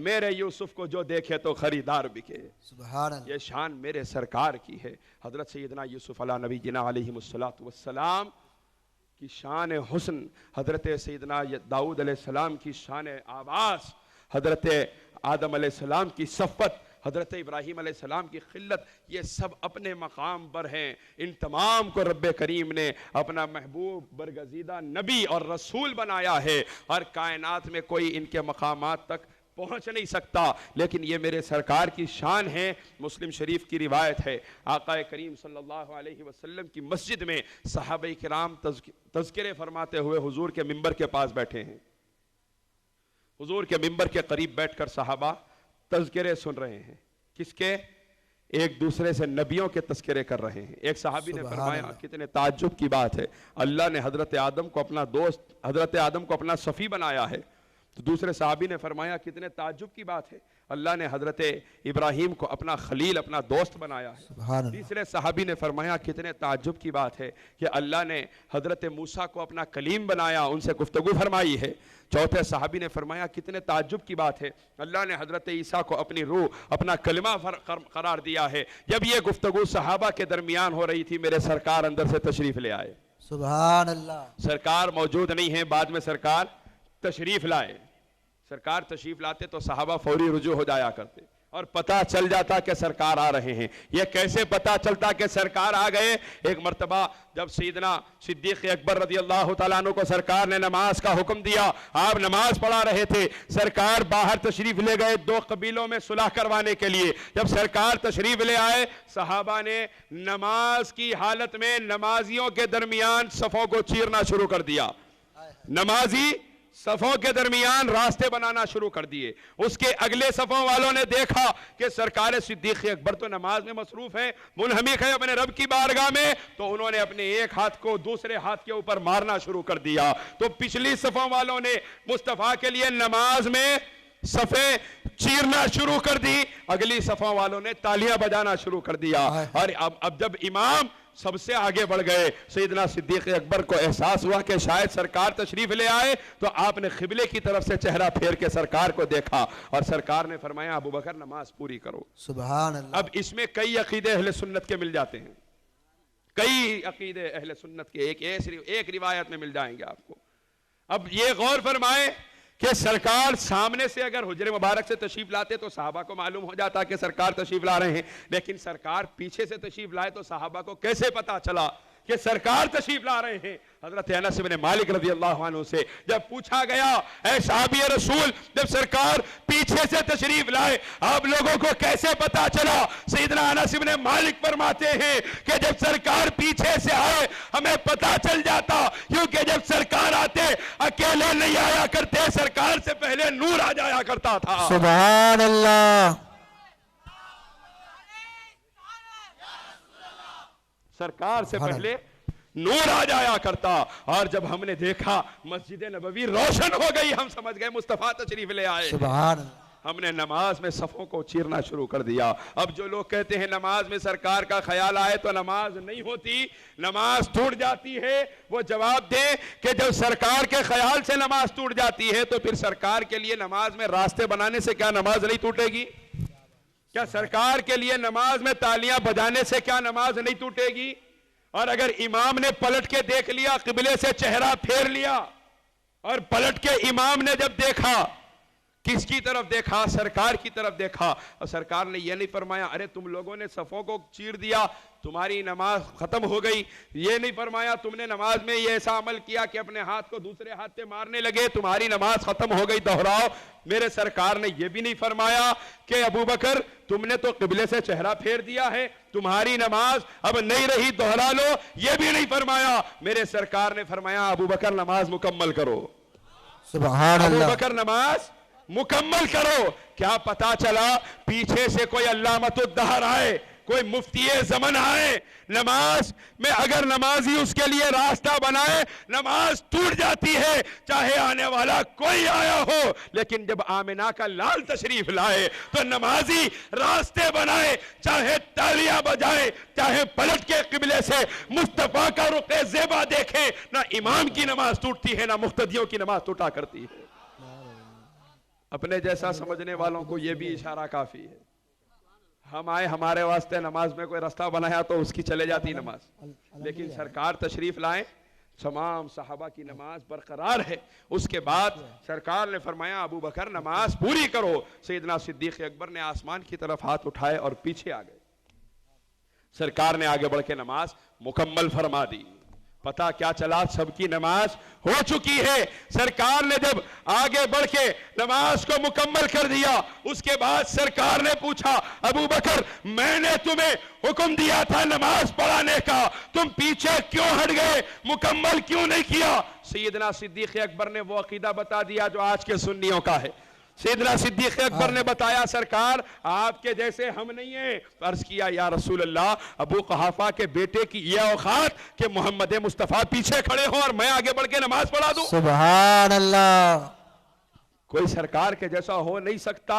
میرے یوسف کو جو دیکھے تو خریدار بکے۔ سبحان اللہ، یہ شان میرے سرکار کی ہے۔ حضرت سیدنا یوسف علیہ نبی جنا علیہ السلام کی شان حسن، حضرت سیدنا داؤد علیہ السلام کی شان آواز، حضرت آدم علیہ السلام کی صفت، حضرت ابراہیم علیہ السلام کی خلت، یہ سب اپنے مقام پر ہیں۔ ان تمام کو رب کریم نے اپنا محبوب برگزیدہ نبی اور رسول بنایا ہے، اور کائنات میں کوئی ان کے مقامات تک پہنچ نہیں سکتا، لیکن یہ میرے سرکار کی شان ہے۔ مسلم شریف کی روایت ہے، آقا کریم صلی اللہ علیہ وسلم کی مسجد میں صحابہ کرام تذکرے فرماتے ہوئے حضور کے منبر کے پاس بیٹھے ہیں۔ حضور کے منبر کے قریب بیٹھ کر صحابہ تذکرے سن رہے ہیں۔ کس کے؟ ایک دوسرے سے نبیوں کے تذکرے کر رہے ہیں۔ ایک صحابی نے فرمایا، کتنے تعجب کی بات ہے، اللہ نے حضرت آدم کو اپنا دوست، حضرت آدم کو اپنا صفی بنایا ہے۔ تو دوسرے صحابی نے فرمایا، کتنے تعجب کی بات ہے، اللہ نے حضرت ابراہیم کو اپنا خلیل، اپنا دوست بنایا ہے۔ سبحان اللہ، تیسرے صحابی نے فرمایا، کتنے تعجب کی بات ہے کہ اللہ نے حضرت موسیٰ کو اپنا کلیم بنایا، ان سے گفتگو فرمائی ہے۔ چوتھے صحابی نے فرمایا، کتنے تعجب کی بات ہے، اللہ نے حضرت عیسیٰ کو اپنی روح، اپنا کلمہ قرار دیا ہے۔ جب یہ گفتگو صحابہ کے درمیان ہو رہی تھی، میرے سرکار اندر سے تشریف لے آئے۔ سبحان اللہ، سرکار موجود نہیں ہیں، بعد میں سرکار تشریف لائے۔ سرکار تشریف لاتے تو صحابہ فوری رجوع ہو جایا کرتے، اور پتہ چل جاتا کہ سرکار آ رہے ہیں۔ یہ کیسے پتہ چلتا کہ سرکار آ گئے؟ ایک مرتبہ جب سیدنا صدیق اکبر رضی اللہ تعالیٰ عنہ کو سرکار نے نماز کا حکم دیا، آپ نماز پڑھا رہے تھے، سرکار باہر تشریف لے گئے دو قبیلوں میں صلح کروانے کے لیے۔ جب سرکار تشریف لے آئے، صحابہ نے نماز کی حالت میں نمازیوں کے درمیان صفوں کو چیرنا شروع کر دیا۔ نمازی صفوں کے درمیان راستے بنانا شروع کر دیے۔ اس کے اگلے صفوں والوں نے دیکھا کہ سرکار صدیق اکبر تو نماز میں مصروف ہے، منہمک ہے اپنے رب کی بارگاہ میں، تو انہوں نے اپنے ایک ہاتھ کو دوسرے ہاتھ کے اوپر مارنا شروع کر دیا۔ تو پچھلی صفوں والوں نے مصطفیٰ کے لیے نماز میں صفیں چیرنا شروع کر دی، اگلی صفوں والوں نے تالیاں بجانا شروع کر دیا، اور اب جب امام سب سے آگے بڑھ گئے، سیدنا صدیق اکبر کو احساس ہوا کہ شاید سرکار تشریف لے آئے، تو آپ نے قبلے کی طرف سے چہرہ پھیر کے سرکار کو دیکھا، اور سرکار نے فرمایا ابو بکر نماز پوری کرو۔ سبحان اللہ۔ اب اس میں کئی عقیدے اہل سنت کے مل جاتے ہیں، کئی عقیدے اہل سنت کے ایک روایت میں مل جائیں گے آپ کو۔ اب یہ غور فرمائیں کہ سرکار سامنے سے اگر حجر مبارک سے تشریف لاتے تو صحابہ کو معلوم ہو جاتا کہ سرکار تشریف لا رہے ہیں، لیکن سرکار پیچھے سے تشریف لائے تو صحابہ کو کیسے پتا چلا کہ سرکار تشریف لا رہے ہیں؟ حضرت انس بن مالک رضی اللہ عنہ سے جب پوچھا گیا، اے صحابی رسول، جب سرکار پیچھے سے تشریف لائے آپ لوگوں کو کیسے پتا چلا؟ سیدنا انس بن مالک فرماتے ہیں کہ جب سرکار پیچھے سے آئے ہمیں پتا چل جاتا، کیونکہ جب سرکار آتے اکیلے نہیں آیا کرتے، سرکار سے پہلے نور آ جایا کرتا تھا۔ سبحان اللہ۔ سرکار سے پہلے نور آ جایا کرتا، اور جب ہم نے دیکھا مسجد نبوی روشن ہو گئی، ہم سمجھ گئے مصطفیٰ تشریف لے آئے۔ سبحان اللہ۔ ہم نے نماز میں صفوں کو چیرنا شروع کر دیا۔ اب جو لوگ کہتے ہیں نماز میں سرکار کا خیال آئے تو نماز نہیں ہوتی، نماز ٹوٹ جاتی ہے، وہ جواب دیں کہ جب سرکار کے خیال سے نماز ٹوٹ جاتی ہے تو پھر سرکار کے لیے نماز میں راستے بنانے سے کیا نماز نہیں ٹوٹے گی؟ کیا سرکار کے لیے نماز میں تالیاں بجانے سے کیا نماز نہیں ٹوٹے گی؟ اور اگر امام نے پلٹ کے دیکھ لیا، قبلے سے چہرہ پھیر لیا، اور پلٹ کے امام نے جب دیکھا، کس کی طرف دیکھا؟ سرکار کی طرف دیکھا، اور سرکار نے یہ نہیں فرمایا ارے تم لوگوں نے صفوں کو چیر دیا تمہاری نماز ختم ہو گئی، یہ نہیں فرمایا تم نے نماز میں یہ ایسا عمل کیا کہ اپنے ہاتھ کو دوسرے ہاتھ پہ مارنے لگے تمہاری نماز ختم ہو گئی، دہراؤ۔ میرے سرکار نے یہ بھی نہیں فرمایا کہ ابو بکر تم نے تو قبلے سے چہرہ پھیر دیا ہے، تمہاری نماز اب نہیں رہی، دہرا لو، یہ بھی نہیں فرمایا۔ میرے سرکار نے فرمایا ابو بکر نماز مکمل کرو، سبحان اللہ۔ ابو بکر نماز مکمل کرو۔ کیا پتا چلا پیچھے سے کوئی علامۃ الدہر آئے، کوئی مفتی زمن آئے، نماز میں اگر نمازی اس کے لیے راستہ بنائے نماز ٹوٹ جاتی ہے، چاہے آنے والا کوئی آیا ہو۔ لیکن جب آمنہ کا لال تشریف لائے تو نمازی راستے بنائے، چاہے تالیاں بجائے، چاہے پلٹ کے قبلے سے مصطفیٰ کا رخ زیبا دیکھیں، نہ امام کی نماز ٹوٹتی ہے نہ مقتدیوں کی نماز ٹوٹا کرتی ہے۔ اپنے جیسا سمجھنے والوں کو یہ بھی اشارہ کافی ہے۔ ہم آئے ہمارے واسطے نماز میں کوئی راستہ بنایا تو اس کی چلے جاتی نماز، لیکن سرکار تشریف لائیں تمام صحابہ کی نماز برقرار ہے۔ اس کے بعد سرکار نے فرمایا ابو بکر نماز پوری کرو۔ سیدنا صدیق اکبر نے آسمان کی طرف ہاتھ اٹھائے اور پیچھے آ گئے۔ سرکار نے آگے بڑھ کے نماز مکمل فرما دی۔ پتا کیا چلا؟ سب کی نماز ہو چکی ہے۔ سرکار نے جب آگے بڑھ کے نماز کو مکمل کر دیا، اس کے بعد سرکار نے پوچھا ابو بکر میں نے تمہیں حکم دیا تھا نماز پڑھانے کا، تم پیچھے کیوں ہٹ گئے، مکمل کیوں نہیں کیا؟ سیدنا صدیق اکبر نے وہ عقیدہ بتا دیا جو آج کے سنیوں کا ہے۔ سیدنا صدیق اکبر نے بتایا سرکار آپ کے جیسے ہم نہیں ہیں۔ عرض کیا یا رسول اللہ ابو قحافہ کے بیٹے کی یہ اوقات کہ محمد مصطفیٰ پیچھے کھڑے ہوں اور میں آگے بڑھ کے نماز پڑھا دوں؟ سبحان اللہ۔ کوئی سرکار کے جیسا ہو نہیں سکتا۔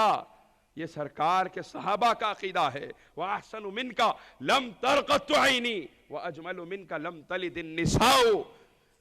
یہ سرکار کے صحابہ کا عقیدہ ہے۔ وَأَحْسَنُ مِنْكَ لَمْ تَرْقَتُ عَيْنِي وَأَجْمَلُ مِنْكَ لَمْ تَلِدِ النِّسَاءُ۔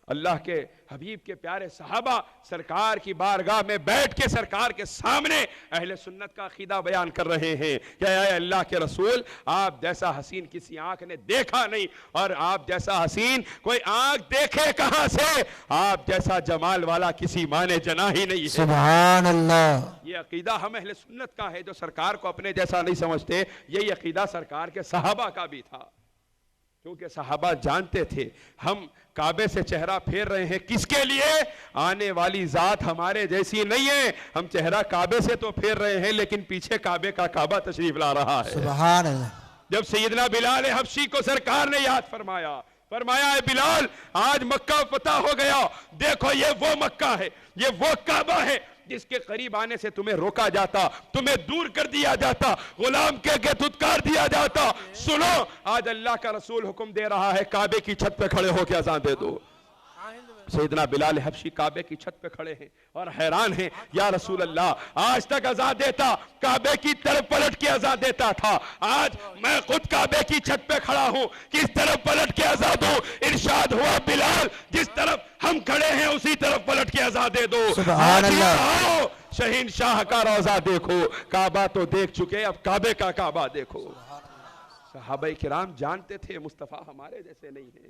اللہ کے حبیب کے پیارے صحابہ سرکار کی بارگاہ میں بیٹھ کے سرکار کے سامنے اہل سنت کا عقیدہ بیان کر رہے ہیں کہ اے اللہ کے رسول آپ جیسا حسین کسی آنکھ نے دیکھا نہیں، اور آپ جیسا حسین کوئی آنکھ دیکھے کہاں سے، آپ جیسا جمال والا کسی ماں نے جنا ہی نہیں ہے۔ سبحان اللہ۔ یہ عقیدہ ہم اہل سنت کا ہے جو سرکار کو اپنے جیسا نہیں سمجھتے۔ یہی عقیدہ سرکار کے صحابہ کا بھی تھا، کیونکہ صحابہ جانتے تھے ہم کعبے سے چہرہ پھیر رہے ہیں کس کے لیے؟ آنے والی ذات ہمارے جیسی نہیں ہے، ہم چہرہ کعبے سے تو پھیر رہے ہیں لیکن پیچھے کعبے کا کعبہ تشریف لا رہا ہے۔ سبحان اللہ۔ جب سیدنا بلال حبشی کو سرکار نے یاد فرمایا اے بلال آج مکہ فتح ہو گیا، دیکھو یہ وہ مکہ ہے، یہ وہ کعبہ ہے جس کے قریب آنے سے تمہیں روکا جاتا، تمہیں دور کر دیا جاتا، غلام کے دھتکار دیا جاتا۔ سنو آج اللہ کا رسول حکم دے رہا ہے کعبے کی چھت پہ کھڑے ہو کے اذان دے دو۔ سیدنا بلال حبشی کعبے کی چھت پہ کھڑے ہیں اور حیران ہیں، یا رسول اللہ آج تک اذان دیتا کعبے کی طرف پلٹ کے اذان دیتا تھا، آج میں خود کعبے کی چھت پہ کھڑا ہوں، کس طرف پلٹ کے اذان دوں؟ ارشاد ہوا بلال جس طرف ہم کھڑے ہیں اسی طرف پلٹ کے اذان دے دو۔ سبحان اللہ۔ آؤ شہنشاہ کا روضہ دیکھو، کعبہ تو دیکھ چکے اب کعبے کا کعبہ دیکھو۔ صحابہ کرام جانتے تھے مصطفیٰ ہمارے جیسے نہیں ہیں،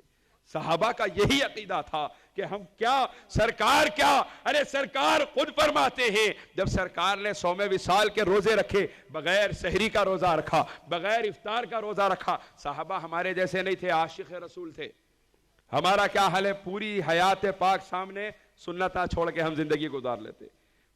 صحابہ کا یہی عقیدہ تھا کہ ہم کیا سرکار کیا، ارے سرکار خود فرماتے ہیں جب سرکار نے صوم وصال کے روزے رکھے، بغیر سحری کا روزہ رکھا، بغیر افطار کا روزہ رکھا، صحابہ ہمارے جیسے نہیں تھے، عاشق رسول تھے۔ ہمارا کیا حال ہے؟ پوری حیات پاک سامنے، سنتاں چھوڑ کے ہم زندگی گزار لیتے،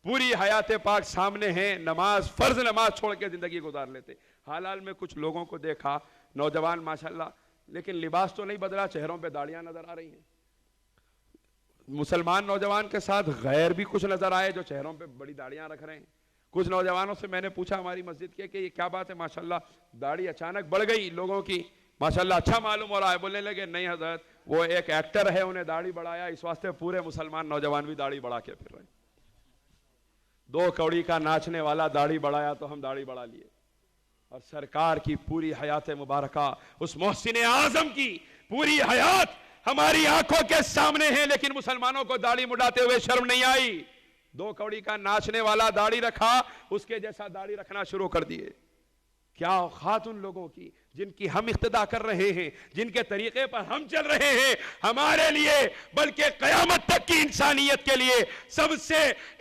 پوری حیات پاک سامنے ہیں، نماز فرض نماز چھوڑ کے زندگی گزار لیتے۔ حال حال میں کچھ لوگوں کو دیکھا، نوجوان ماشاءاللہ، لیکن لباس تو نہیں بدلا، چہروں پہ داڑیاں نظر آ رہی ہیں۔ مسلمان نوجوان کے ساتھ غیر بھی کچھ نظر آئے جو چہروں پہ بڑی داڑیاں رکھ رہے ہیں۔ کچھ نوجوانوں سے میں نے پوچھا ہماری مسجد کے کہ یہ کیا بات ہے، ماشاءاللہ داڑھی اچانک بڑھ گئی لوگوں کی، ماشاءاللہ اچھا معلوم ہو رہا ہے۔ بولنے لگے نہیں حضرت وہ ایک ایکٹر ہے، انہیں داڑھی بڑھایا، اس واسطے پورے مسلمان نوجوان بھی داڑھی بڑھا کے پھر رہے ہیں۔ 2 کوڑی کا ناچنے والا داڑھی بڑھایا تو ہم داڑھی بڑھا لیے، اور سرکار کی پوری حیات مبارکہ، اس محسن اعظم کی پوری حیات ہماری آنکھوں کے سامنے ہے، لیکن مسلمانوں کو داڑھی مڈاتے ہوئے شرم نہیں آئی۔ 2 کوڑی کا ناچنے والا داڑھی رکھا، اس کے جیسا داڑھی رکھنا شروع کر دیے۔ کیا اوقات ان لوگوں کی جن کی ہم اقتدا کر رہے ہیں، جن کے طریقے پر ہم چل رہے ہیں، ہمارے لیے بلکہ قیامت تک کی انسانیت کے لیے سب سے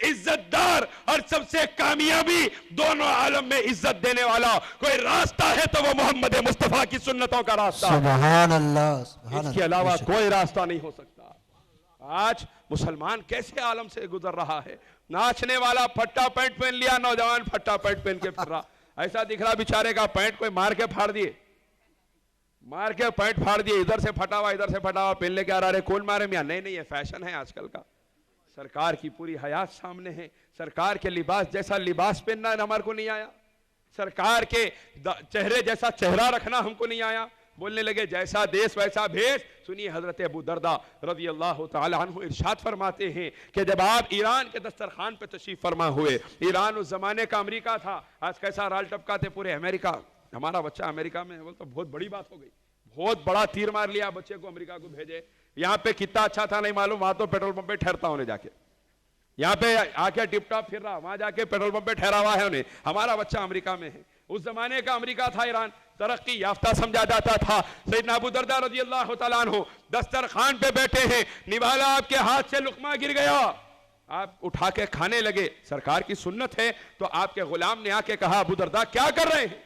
عزت دار اور سب سے کامیابی دونوں عالم میں عزت دینے والا کوئی راستہ ہے تو وہ محمد مصطفیٰ کی سنتوں کا راستہ ہے۔ سبحان اللہ، سبحان اللہ، اس کے علاوہ کوئی راستہ نہیں ہو سکتا۔ آج مسلمان کیسے عالم سے گزر رہا ہے؟ ناچنے والا پھٹا پینٹ پہن لیا، نوجوان پھٹا پینٹ پہن کے پھر رہا، ایسا دکھ رہا بیچارے کا پینٹ کوئی مار کے پھاڑ دیے، مار کے پینٹ پھاڑ دیے، ادھر سے پھٹا ہوا ادھر سے پھٹا ہوا، پہن لے کے آ رہا ہے، کون مارے میاں؟ نہیں نہیں، یہ فیشن ہے آج کل کا۔ سرکار کی پوری حیات سامنے ہے، سرکار کے لباس جیسا لباس پہننا ہمارے کو نہیں آیا، سرکار کے چہرے جیسا چہرہ رکھنا ہم کو نہیں آیا۔ بولنے لگے جیسا دیس ویسا بھیس۔ سنیے حضرت ابو دردہ رضی اللہ تعالی عنہ ارشاد فرماتے ہیں کہ جب آپ ایران کے دسترخوان پہ تشریف فرما ہوئے، ایران اس زمانے کا امریکہ تھا، آج کیسا رال ٹپکا تھے پورے امریکہ، ہمارا بچہ امریکہ میں ہے، وہ تو بہت بڑی بات ہو گئی، بہت بڑا تیر مار لیا بچے کو، امریکہ کو بھیجے۔ یہاں پہ کتنا اچھا تھا نہیں معلوم، وہاں تو پیٹرول پمپ پہ ٹھہرتا انہیں جا کے، یہاں پہ آ کے ٹپ ٹاپ پھر رہا، وہاں جا کے پیٹرول پمپ پہ ٹھہرا ہوا ہے انہیں۔ ہمارا بچہ امریکہ میں ہے، اس زمانے کا امریکہ تھا ایران، ترقی یافتہ سمجھا جاتا تھا۔ سیدنا ابو دردہ رضی اللہ تعالیٰ عنہ دسترخوان پہ بیٹھے ہیں، نوالا آپ کے ہاتھ سے لقمہ گر گیا، آپ اٹھا کے کھانے لگے، سرکار کی سنت ہے تو آپ کے غلام نے آ کے کہا ابو دردہ کیا کر رہے ہیں؟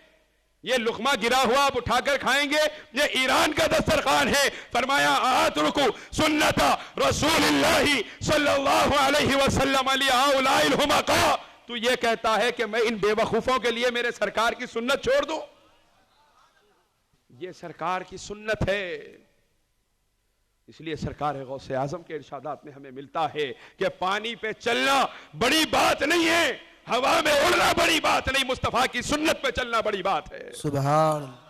یہ لقمہ گرا ہوا آپ اٹھا کر کھائیں گے؟ یہ ایران کا دسترخوان ہے۔ فرمایا اترکو سنت رسول اللہ صلی اللہ علیہ وسلم علی ہؤلاء الحمقاء، تو یہ کہتا ہے کہ میں ان بے وقوفوں کے لیے میرے سرکار کی سنت چھوڑ دوں؟ یہ سرکار کی سنت ہے۔ اس لیے سرکار غوث اعظم کے ارشادات میں ہمیں ملتا ہے کہ پانی پہ چلنا بڑی بات نہیں ہے، ہوا میں اڑنا بڑی بات نہیں، مصطفیٰ کی سنت پہ چلنا بڑی بات ہے۔ سبحان اللہ۔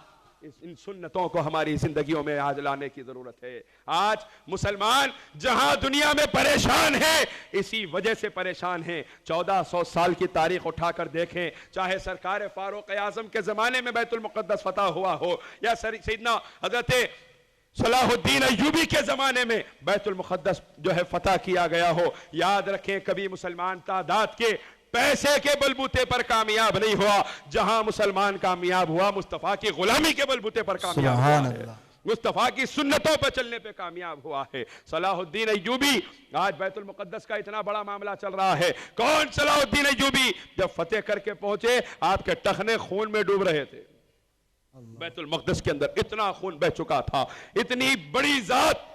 ان سنتوں کو ہماری زندگیوں میں آج لانے کی ضرورت ہے۔ آج مسلمان جہاں دنیا میں پریشان ہے، اسی وجہ سے پریشان ہیں۔ 1400 سال کی تاریخ اٹھا کر دیکھیں، چاہے سرکار فاروق اعظم کے زمانے میں بیت المقدس فتح ہوا ہو، یا سیدنا حضرت صلاح الدین ایوبی کے زمانے میں بیت المقدس جو ہے فتح کیا گیا ہو، یاد رکھیں کبھی مسلمان تعداد کے پیسے کے بلبوتے پر کامیاب نہیں ہوا، جہاں مسلمان کامیاب ہوا مصطفیٰ کی غلامی کے بلبوتے پر کامیاب ہوا ہے، مصطفیٰ کی سنتوں پر چلنے پہ کامیاب ہوا ہے۔ صلاح الدین ایوبی، آج بیت المقدس کا اتنا بڑا معاملہ چل رہا ہے، کون صلاح الدین ایوبی؟ جب فتح کر کے پہنچے آپ کے ٹخنے خون میں ڈوب رہے تھے، بیت المقدس کے اندر اتنا خون بہ چکا تھا، اتنی بڑی ذات،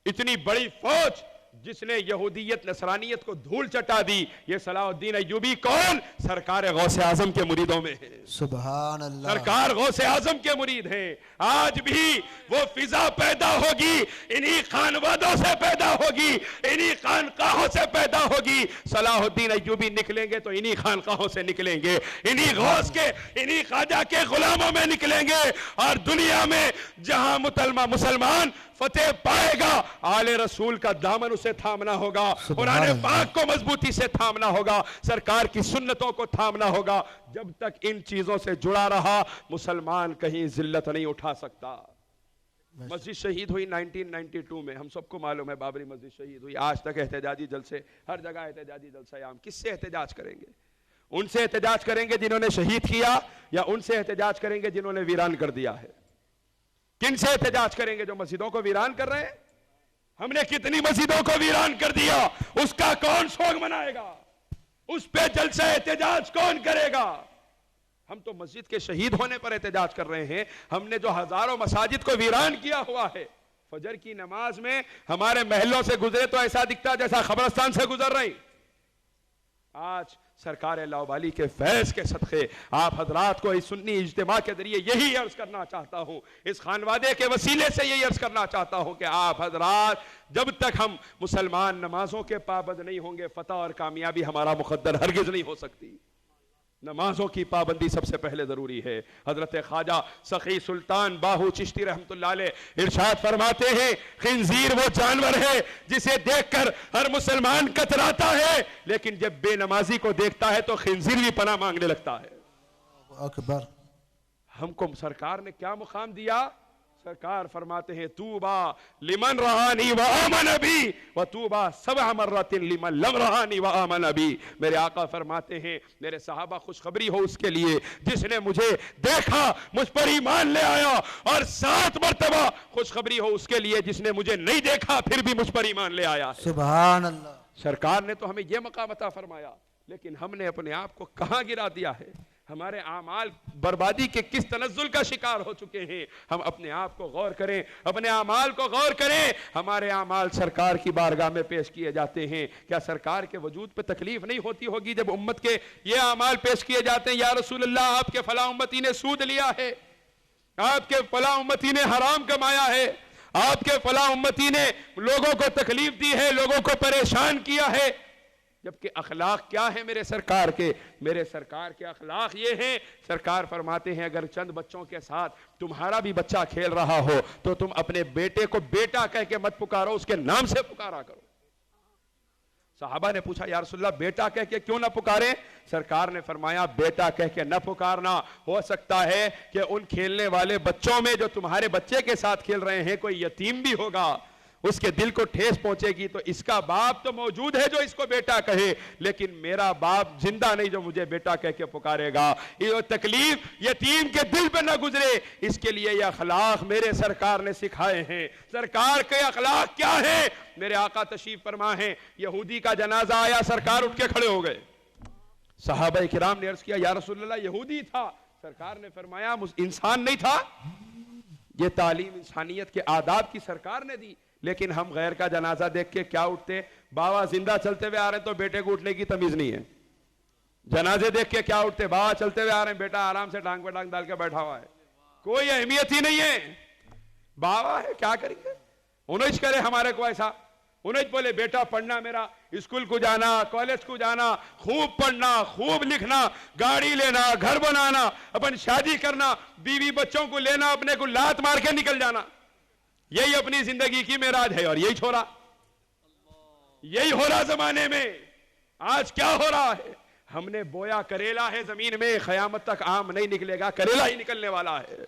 اتنی بڑی فوج جس نے یہودیت نصرانیت کو دھول چٹا دی، یہ صلاح الدین ایوبی کون؟ سرکار غوث اعظم کے مریدوں میں ہے۔ سبحان اللہ۔ سرکار غوث اعظم کے مرید ہیں۔ آج بھی وہ فضا پیدا ہوگی، انہی خانوادوں سے پیدا ہوگی، انہی خانقاہوں سے پیدا ہوگی۔ صلاح الدین ایوبی نکلیں گے تو انہی خانقاہوں سے نکلیں گے، انہی غوث کے، انہی خواجہ کے غلاموں میں نکلیں گے، اور دنیا میں جہاں مسلمان فتح پائے گا آل رسول کا دامن اسے تھامنا ہوگا، قرآن پاک کو مضبوطی سے تھامنا ہوگا، سرکار کی سنتوں کو تھامنا ہوگا۔ جب تک ان چیزوں سے جڑا رہا مسلمان کہیں ذلت نہیں اٹھا سکتا۔ مسجد شہید ہوئی 1992 میں، ہم سب کو معلوم ہے بابری مسجد شہید ہوئی، آج تک احتجاجی جلسے، ہر جگہ احتجاجی جلسہ عام۔ کس سے احتجاج کریں گے؟ ان سے احتجاج کریں گے جنہوں نے شہید کیا، یا ان سے احتجاج کریں گے جنہوں نے ویران کر دیا ہے؟ کن سے احتجاج کریں گے؟ جو مسجدوں کو ویران کر رہے ہیں؟ ہم نے کتنی مسجدوں کو ویران کر دیا، اس کا کون سوگ منائے گا؟ اس پہ جلسہ احتجاج کون کرے گا؟ ہم تو مسجد کے شہید ہونے پر احتجاج کر رہے ہیں۔ ہم نے جو ہزاروں مساجد کو ویران کیا ہوا ہے، فجر کی نماز میں ہمارے محلوں سے گزرے تو ایسا دکھتا جیسا قبرستان سے گزر رہے ہیں۔ آج سرکار لاؤبالی کے فیض کے صدقے آپ حضرات کو اس سنی اجتماع کے ذریعے یہی عرض کرنا چاہتا ہوں، اس خانوادے کے وسیلے سے یہی عرض کرنا چاہتا ہوں کہ آپ حضرات جب تک ہم مسلمان نمازوں کے پابند نہیں ہوں گے، فتح اور کامیابی ہمارا مقدر ہرگز نہیں ہو سکتی۔ نمازوں کی پابندی سب سے پہلے ضروری ہے۔ حضرت خواجہ سخی سلطان باہو چشتی رحمت اللہ علیہ ارشاد فرماتے ہیں، خنزیر وہ جانور ہے جسے دیکھ کر ہر مسلمان کتراتا ہے، لیکن جب بے نمازی کو دیکھتا ہے تو خنزیر بھی پناہ مانگنے لگتا ہے۔ اکبر۔ ہم کو سرکار نے کیا مقام دیا؟ سرکار فرماتے ہیں توبہ لمن رہانی وآمن بی وتوبہ 7 مرات لمن لم رہانی وآمن بی۔ میرے آقا فرماتے ہیں میرے صحابہ خوشخبری ہو اس کے لیے جس نے مجھے دیکھا مجھ پر ایمان لے آیا، اور 7 مرتبہ خوشخبری ہو اس کے لیے جس نے مجھے نہیں دیکھا پھر بھی مجھ پر ایمان لے آیا ہے۔ سبحان اللہ۔ سرکار نے تو ہمیں یہ مقام عطا فرمایا، لیکن ہم نے اپنے آپ کو کہاں گرا دیا ہے؟ ہمارے اعمال بربادی کے کس تنزل کا شکار ہو چکے ہیں؟ ہم اپنے آپ کو غور کریں، اپنے اعمال کو غور کریں۔ ہمارے اعمال سرکار کی بارگاہ میں پیش کیے جاتے ہیں، کیا سرکار کے وجود پہ تکلیف نہیں ہوتی ہوگی جب امت کے یہ اعمال پیش کیے جاتے ہیں؟ یا رسول اللہ آپ کے فلاں امتی نے سود لیا ہے، آپ کے فلاں امتی نے حرام کمایا ہے، آپ کے فلاں امتی نے لوگوں کو تکلیف دی ہے، لوگوں کو پریشان کیا ہے، جبکہ اخلاق کیا ہے میرے سرکار کے؟ میرے سرکار کے اخلاق یہ ہیں، سرکار فرماتے ہیں اگر چند بچوں کے ساتھ تمہارا بھی بچہ کھیل رہا ہو تو تم اپنے بیٹے کو بیٹا کہہ کے مت پکارو، اس کے نام سے پکارا کرو۔ صحابہ نے پوچھا یا رسول اللہ بیٹا کہہ کے کیوں نہ پکاریں؟ سرکار نے فرمایا بیٹا کہہ کے نہ پکارنا، ہو سکتا ہے کہ ان کھیلنے والے بچوں میں جو تمہارے بچے کے ساتھ کھیل رہے ہیں کوئی یتیم بھی ہوگا، اس کے دل کو ٹھیس پہنچے گی، تو اس کا باپ تو موجود ہے جو اس کو بیٹا کہے، لیکن میرا باپ زندہ نہیں جو مجھے بیٹا کہہ کے پکارے گا۔ یہ تکلیف یتیم کے دل پہ نہ گزرے، اس کے لیے یہ اخلاق میرے سرکار نے سکھائے ہیں۔ سرکار کے اخلاق کیا ہے؟ میرے آقا تشریف فرما ہیں، یہودی کا جنازہ آیا، سرکار اٹھ کے کھڑے ہو گئے۔ صحابہ کرام نے عرض کیا یا رسول اللہ یہودی تھا، سرکار نے فرمایا انسان نہیں تھا؟ یہ تعلیم انسانیت کے آداب کی سرکار نے دی، لیکن ہم غیر کا جنازہ دیکھ کے کیا اٹھتے؟ بابا زندہ چلتے ہوئے آ رہے ہیں تو بیٹے کو اٹھنے کی تمیز نہیں ہے۔ جنازے دیکھ کے کیا اٹھتے؟ بابا چلتے ہوئے آ رہے ہیں، بیٹا آرام سے ٹانگ پہ ٹانگ ڈال کے بیٹھا ہوا ہے، کوئی اہمیت ہی نہیں ہے۔ بابا ہے کیا کریں گے؟ انہیں کرے ہمارے کو ایسا، انہیں بولے بیٹا پڑھنا، میرا اسکول کو جانا، کالج کو جانا، خوب پڑھنا، خوب لکھنا، گاڑی لینا، گھر بنانا، اپن شادی کرنا، بیوی بچوں کو لینا، اپنے کو لات مار کے نکل جانا، یہی اپنی زندگی کی معراج ہے۔ اور یہی چھوڑا، یہی ہو رہا زمانے میں۔ آج کیا ہو رہا ہے؟ ہم نے بویا کریلا ہے زمین میں، قیامت تک آم نہیں نکلے گا، کریلا ہی نکلنے والا ہے۔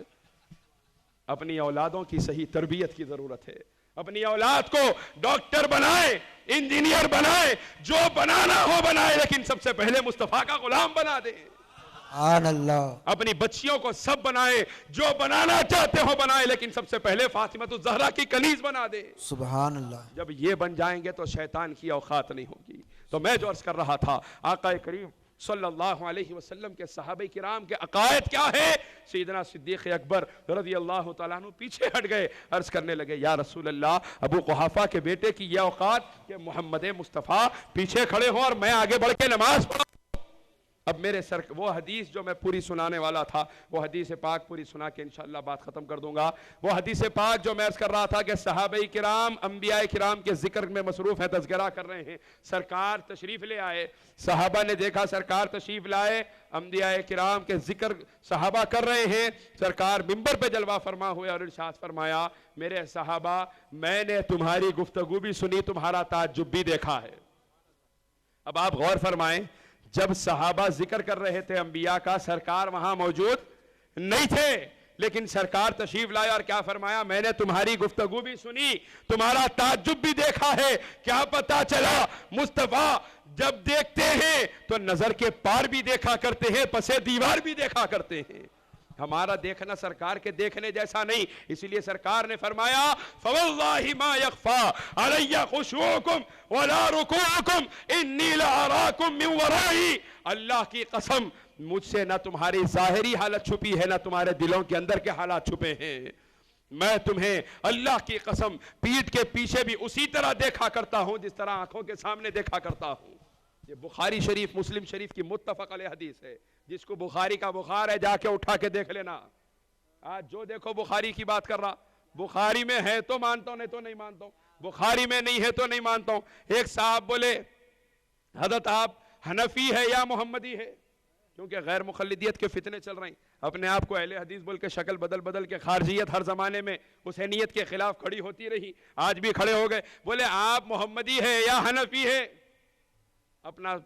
اپنی اولادوں کی صحیح تربیت کی ضرورت ہے۔ اپنی اولاد کو ڈاکٹر بنائے، انجینئر بنائے، جو بنانا ہو بنائے، لیکن سب سے پہلے مصطفیٰ کا غلام بنا دے۔ سبحان اللہ۔ اپنی بچیوں کو سب بنائے، جو بنانا چاہتے ہو بنائے، لیکن سب سے پہلے فاطمہ الزہرا کی کنیز بنا دے۔ سبحان اللہ۔ جب یہ بن جائیں گے تو شیطان کی اوقات نہیں ہوگی۔ تو میں جو عرض کر رہا تھا، آقا کریم صلی اللہ علیہ وسلم کے صحابہ کرام کے عقائد کیا ہے؟ سیدنا صدیق اکبر رضی اللہ تعالیٰ عنہ پیچھے ہٹ گئے، عرض کرنے لگے یا رسول اللہ ابو قحافہ کے بیٹے کی یہ اوقات کہ محمد مصطفیٰ پیچھے کھڑے ہوں اور میں آگے بڑھ کے نماز پڑھوں۔ اب میرے وہ حدیث جو میں پوری سنانے والا تھا، وہ حدیث پاک پوری سنا کے انشاءاللہ بات ختم کر دوں گا۔ وہ حدیث پاک جو میں عرض کر رہا تھا کہ صحابہ کرام انبیاء کرام کے ذکر میں مصروف ہیں، تذکرہ کر رہے ہیں، سرکار تشریف لے آئے، صحابہ نے دیکھا سرکار تشریف لائے، انبیاء کرام کے ذکر صحابہ کر رہے ہیں، سرکار منبر پہ جلوہ فرما ہوئے اور ارشاد فرمایا میرے صحابہ میں نے تمہاری گفتگو بھی سنی، تمہارا تعجب بھی دیکھا ہے۔ اب آپ غور فرمائیں، جب صحابہ ذکر کر رہے تھے انبیاء کا، سرکار وہاں موجود نہیں تھے، لیکن سرکار تشریف لائے اور کیا فرمایا، میں نے تمہاری گفتگو بھی سنی، تمہارا تعجب بھی دیکھا ہے۔ کیا پتا چلا، مصطفیٰ جب دیکھتے ہیں تو نظر کے پار بھی دیکھا کرتے ہیں، پسے دیوار بھی دیکھا کرتے ہیں۔ ہمارا دیکھنا سرکار کے دیکھنے جیسا نہیں، اس لیے سرکار نے فرمایا فواللہ ما یخفا علی خشوعکم ولا رکوعکم انی لأراکم من ورائی، اللہ کی قسم مجھ سے نہ تمہاری ظاہری حالت چھپی ہے، نہ تمہارے دلوں کے اندر کے حالات چھپے ہیں، میں تمہیں اللہ کی قسم پیٹھ کے پیچھے بھی اسی طرح دیکھا کرتا ہوں جس طرح آنکھوں کے سامنے دیکھا کرتا ہوں۔ یہ بخاری شریف مسلم شریف کی متفق علیہ حدیث ہے، جس کو بخاری کا بخار ہے جا کے اٹھا کے دیکھ لینا۔ آج جو دیکھو بخاری کی بات کر رہا، بخاری میں ہے تو مانتا ہوں، نہیں تو نہیں مانتا ہوں، بخاری میں نہیں ہے تو نہیں مانتا ہوں۔ ایک صاحب بولے حضرت آپ حنفی ہے یا محمدی ہے؟ کیونکہ غیر مخلدیت کے فتنے چل رہے ہیں، اپنے آپ کو اہل حدیث بول کے شکل بدل بدل کے، خارجیت ہر زمانے میں حسینیت کے خلاف کھڑی ہوتی رہی، آج بھی کھڑے ہو گئے۔ بولے آپ محمدی ہے یا حنفی ہے؟ اپنا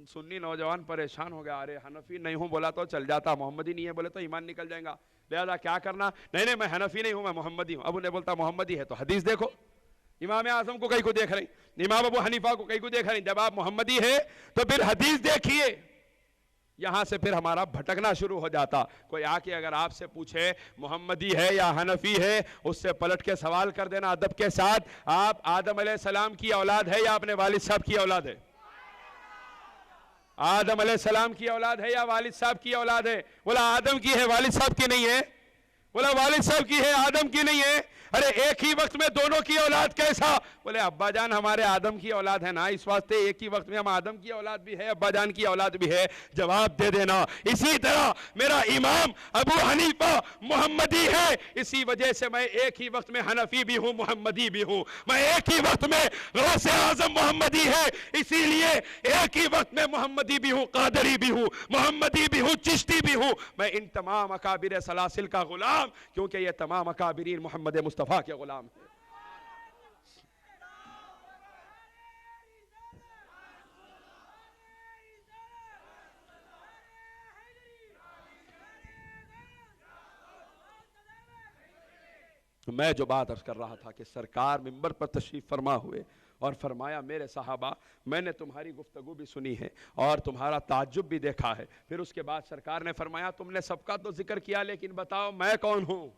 سنی نوجوان پریشان ہو گیا، ارے حنفی نہیں ہوں بولا تو چل جاتا، محمدی نہیں ہے بولے تو ایمان نکل جائے گا، لہذا کیا کرنا، نہیں میں حنفی نہیں ہوں میں محمدی ہوں۔ اب انہیں بولتا محمدی ہے تو حدیث دیکھو، امام اعظم کو کہیں کو دیکھ رہے ہیں، امام ابو حنیفہ کو کہیں کو دیکھ رہے ہیں، جب آپ محمدی ہے تو پھر حدیث دیکھیے۔ یہاں سے پھر ہمارا بھٹکنا شروع ہو جاتا، کوئی آ کے اگر آپ سے پوچھے محمدی ہے یا حنفی ہے، اس سے پلٹ کے سوال کر دینا ادب کے ساتھ، آپ آدم علیہ السلام کی اولاد ہے یا اپنے والد صاحب کی اولاد ہے؟ آدم علیہ السلام کی اولاد ہے یا والد صاحب کی اولاد ہے؟ بولا آدم کی ہے، والد صاحب کی نہیں ہے۔ بولا والد صاحب کی ہے، آدم کی نہیں ہے۔ ارے ایک ہی وقت میں دونوں کی اولاد کیسا؟ بولے ابا جان ہمارے آدم کی اولاد ہے نا، اس واسطے ایک ہی وقت میں ہم آدم کی اولاد بھی ہے، ابا جان کی اولاد بھی ہے، جواب دے دینا۔ اسی طرح میرا امام ابو حنیفہ محمدی ہے، اسی وجہ سے میں ایک ہی وقت میں حنفی بھی ہوں، محمدی بھی ہوں، میں ایک ہی وقت میں غوث اعظم محمدی ہے، اسی لیے ایک ہی وقت میں محمدی بھی ہوں، قادری بھی ہوں، محمدی بھی ہوں، چشتی بھی ہوں، میں ان تمام اکابر سلاسل کا غلام، کیونکہ یہ تمام اکابرین محمد مصطفیٰ کے غلام ہیں۔ میں جو بات عرض کر رہا تھا کہ سرکار منبر پر تشریف فرما ہوئے اور فرمایا میرے صحابہ میں نے تمہاری گفتگو بھی سنی ہے اور تمہارا تعجب بھی دیکھا ہے۔ پھر اس کے بعد سرکار نے فرمایا تم نے سب کا تو ذکر کیا لیکن بتاؤ میں کون ہوں؟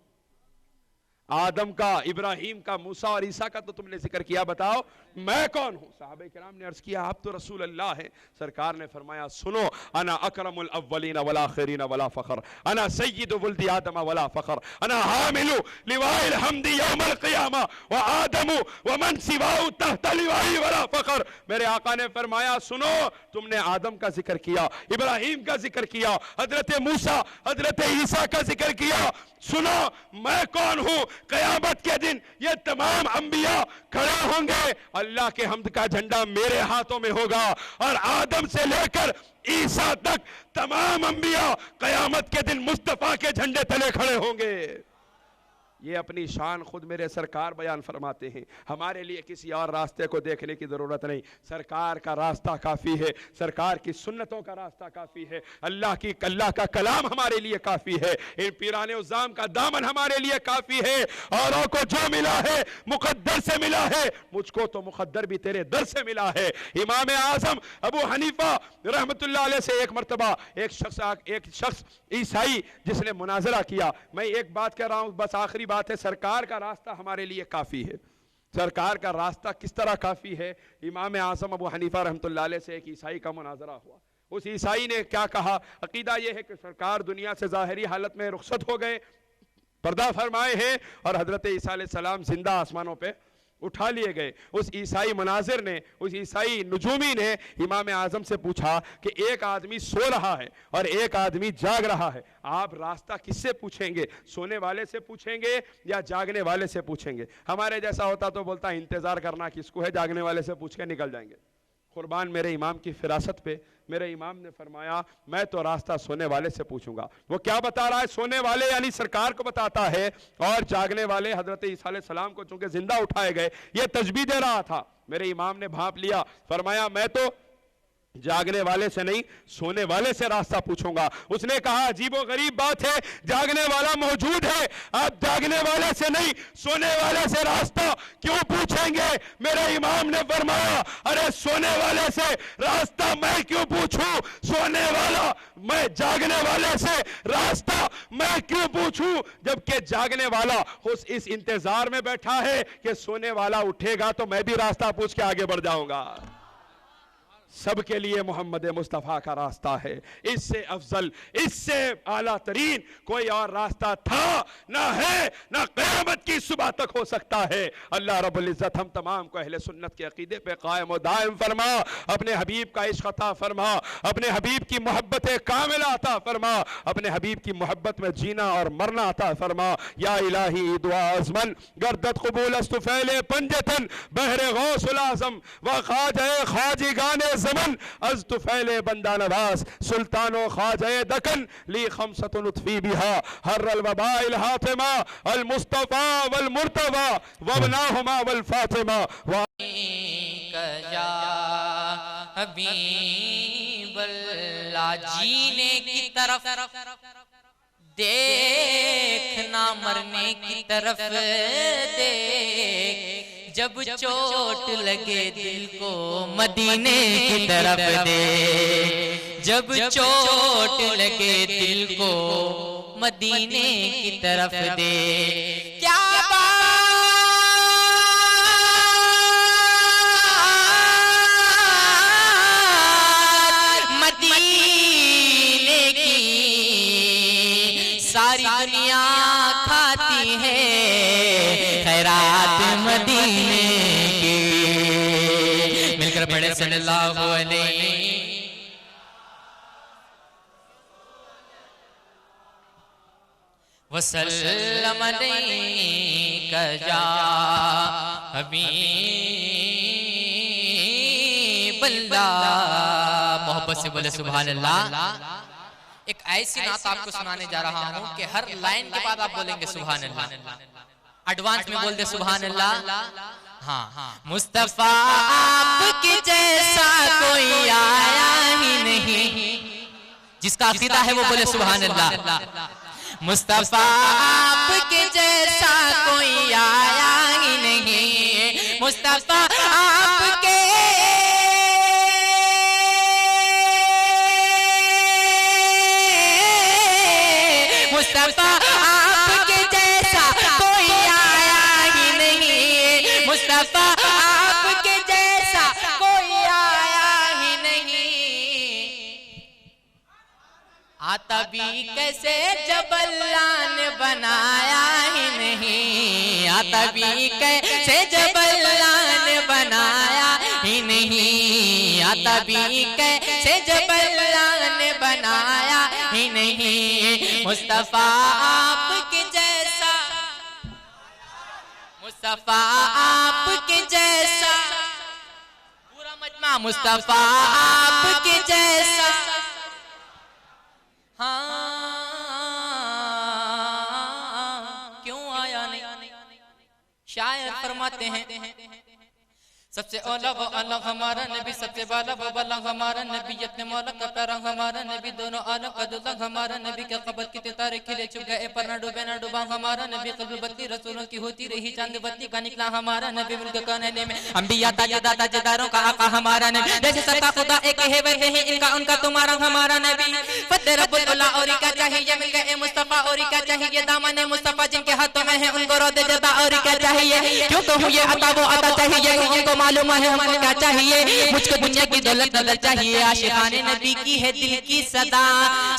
آدم کا، ابراہیم کا، موسیٰ اور عیسیٰ کا تو تم نے ذکر کیا، بتاؤ میں کون ہوں؟ صحابہ کرام نے عرض کیا آپ تو رسول اللہ ہیں۔ سرکار نے فرمایا سنو، انا اکرم الاولین والآخرین ولا فخر، انا سید ولد آدم ولا فخر، انا حامل لواء الحمد یوم القیامہ وآدم ومن سواہ تحت لوائی ولا فخر۔ میرے آقا نے فرمایا سنو، تم نے آدم کا ذکر کیا، ابراہیم کا ذکر کیا، حضرت موسیٰ حضرت عیسیٰ کا ذکر کیا، سنو میں کون ہوں؟ قیامت کے دن یہ تمام انبیاء کھڑے ہوں گے، اللہ کے حمد کا جھنڈا میرے ہاتھوں میں ہوگا، اور آدم سے لے کر عیسیٰ تک تمام انبیاء قیامت کے دن مصطفیٰ کے جھنڈے تلے کھڑے ہوں گے۔ یہ اپنی شان خود میرے سرکار بیان فرماتے ہیں، ہمارے لیے کسی اور راستے کو دیکھنے کی ضرورت نہیں، سرکار کا راستہ کافی ہے، سرکار کی سنتوں کا راستہ کافی ہے، اللہ کا کلام ہمارے لیے کافی ہے، ان پیران عظام کا دامن ہمارے لیے کافی ہے۔ اوروں کو جو ملا ہے مقدر سے ملا ہے، مجھ کو تو مقدر بھی تیرے در سے ملا ہے۔ امام اعظم ابو حنیفہ رحمت اللہ علیہ سے ایک مرتبہ ایک شخص عیسائی جس نے مناظرہ کیا، میں ایک بات کہہ رہا ہوں بس آخری بات ہے، سرکار کا راستہ ہمارے لیے کافی ہے۔ سرکار کا راستہ کس طرح کافی ہے؟ امام اعظم ابو حنیفہ رحمت اللہ علیہ سے ایک عیسائی کا مناظرہ ہوا، اس عیسائی نے کیا کہا؟ عقیدہ یہ ہے کہ سرکار دنیا سے ظاہری حالت میں رخصت ہو گئے، پردہ فرمائے ہیں، اور حضرت عیسیٰ علیہ السلام زندہ آسمانوں پہ اٹھا لیے گئے. اس عیسائی مناظر نے, اس عیسائی نجومی نے امام اعظم سے پوچھا کہ ایک آدمی سو رہا ہے اور ایک آدمی جاگ رہا ہے, آپ راستہ کس سے پوچھیں گے؟ سونے والے سے پوچھیں گے یا جاگنے والے سے پوچھیں گے؟ ہمارے جیسا ہوتا تو بولتا انتظار کرنا کس کو ہے, جاگنے والے سے پوچھ کے نکل جائیں گے. قربان میرے امام کی فراست پہ, میرے امام نے فرمایا میں تو راستہ سونے والے سے پوچھوں گا. وہ کیا بتا رہا ہے؟ سونے والے یعنی سرکار کو بتاتا ہے, اور جاگنے والے حضرت عیسیٰ علیہ السلام کو چونکہ زندہ اٹھائے گئے یہ تجبیہ دے رہا تھا. میرے امام نے بھانپ لیا, فرمایا میں تو جاگنے والے سے نہیں سونے والے سے راستہ پوچھوں گا. اس نے کہا عجیب و غریب بات ہے, جاگنے والا موجود ہے, آپ جاگنے والے سے نہیں سونے والے سے راستہ کیوں پوچھیں گے؟ میرے امام نے فرمایا ارے سونے والے سے راستہ میں کیوں پوچھوں, سونے والا میں جاگنے والے سے راستہ میں کیوں پوچھوں, جبکہ جاگنے والا اس انتظار میں بیٹھا ہے کہ سونے والا اٹھے گا تو میں بھی راستہ پوچھ کے آگے بڑھ جاؤں گا. سب کے لیے محمد مصطفیٰ کا راستہ ہے, اس سے افضل, اس سے اعلیٰ ترین کوئی اور راستہ تھا نہ ہے, نہ قیامت کی صبح تک ہو سکتا ہے. اللہ رب العزت ہم تمام کو اہل سنت کے عقیدے پہ قائم و دائم فرما, اپنے حبیب کا عشق عطا فرما, اپنے حبیب کی محبت کاملہ عطا فرما, اپنے حبیب کی محبت میں جینا اور مرنا عطا فرما. یا الہی دعا ازمن گردت قبول است فعل پنجتن بحر غوث العظم و خواجہ خواجگان زمن از طفیل بندہ نواز سلطان و خواجہ دکن لی خمسۃ نطفی بہا حر الوباء الحاتمہ المصطفیٰ والمرتضی وابناہما والفاطمہ کجا حبیب اللہ جینے کی طرف دیکھنا مرنے کی طرف دیکھ, جب چوٹ لگے دل کو مدینے کی طرف دیکھ, جب چوٹ لگے دل کو مدینے کی طرف دیکھ. کیا ساری دنیا کھاتی ہے خیرات مدینے کی, مل کر پڑھے صلی اللہ علیہ وسلم علیک یا حبیب اللہ. محبت سے بولے سبحان اللہ. ایک ایسی نعت آپ کو سنانے جا رہا ہوں کہ ہر لائن کے بعد آپ بولیں گے سبحان اللہ. ایڈوانس میں بول دے سبحان اللہ. ہاں, مصطفیٰ آپ کے جیسا کوئی آیا ہی نہیں, جس کا عقیدہ ہے وہ بولے سبحان اللہ. مصطفیٰ آپ کے جیسا کوئی آیا ہی نہیں, مصطفیٰ آپ کے مصطفیٰ آپ کے جیسا کوئی آیا ہی نہیں, مصطفیٰ آپ کے جیسا کوئی آیا ہی نہیں. آتا بھی کیسے جب اللہ نے بنایا ہی نہیں, آتا بھی کیسے جب اللہ نے بنایا ہی نہیں, آتا بھی کیسے جب اللہ نے بنایا ہی نہیں. مصطفیٰ آپ کے جیسا, مصطفیٰ آپ کے جیسا, پورا مجمع مصطفیٰ آپ کے جیسا. ہاں کیوں آیا نہیں؟ شاعر فرماتے ہیں سب سے اولا و اعلیٰ ہمارا نبی, سب سے بالا و بالا ہمارا نبی, اتنے مولا کا پیارا ہمارا نبی, دونوں اعلیٰ قدولا ہمارا نبی, کے قبر کی ستارے کھلے چک گئے پر نہ ڈوبے نہ ڈوبا ہمارا نبی, قبل بتی رسولوں کی ہوتی رہی چاند بتی کا نکلا ہمارا نبی, ملک کاننے میں انبیاء تاجدار تاجداروں کا آقا ہمارا نبی, جیسے سب کا خدا ایک ہے ویسے ہی ان کا ان کا تمہارا ہمارا نبی. فتح رب العلا اور کیا چاہیے, مل گئے مصطفیٰ اور کیا چاہیے, دامن مصطفیٰ جن کے ہاتھوں میں ہے ان کو رود جزا اور کیا چاہیے, کیوں تو ہوں یہ عطا وہ عطا چاہیے, ان کو معلوم ہے ہم کو کیا چاہیے, مجھ کو دنیا کی دولت نظر چاہیے. عاشقان نبی کی ہے دل کی صدا,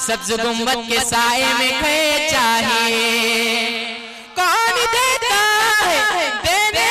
سبز گنبد کے سائے میں کھڑے چاہیے, کون دیتا ہے دینے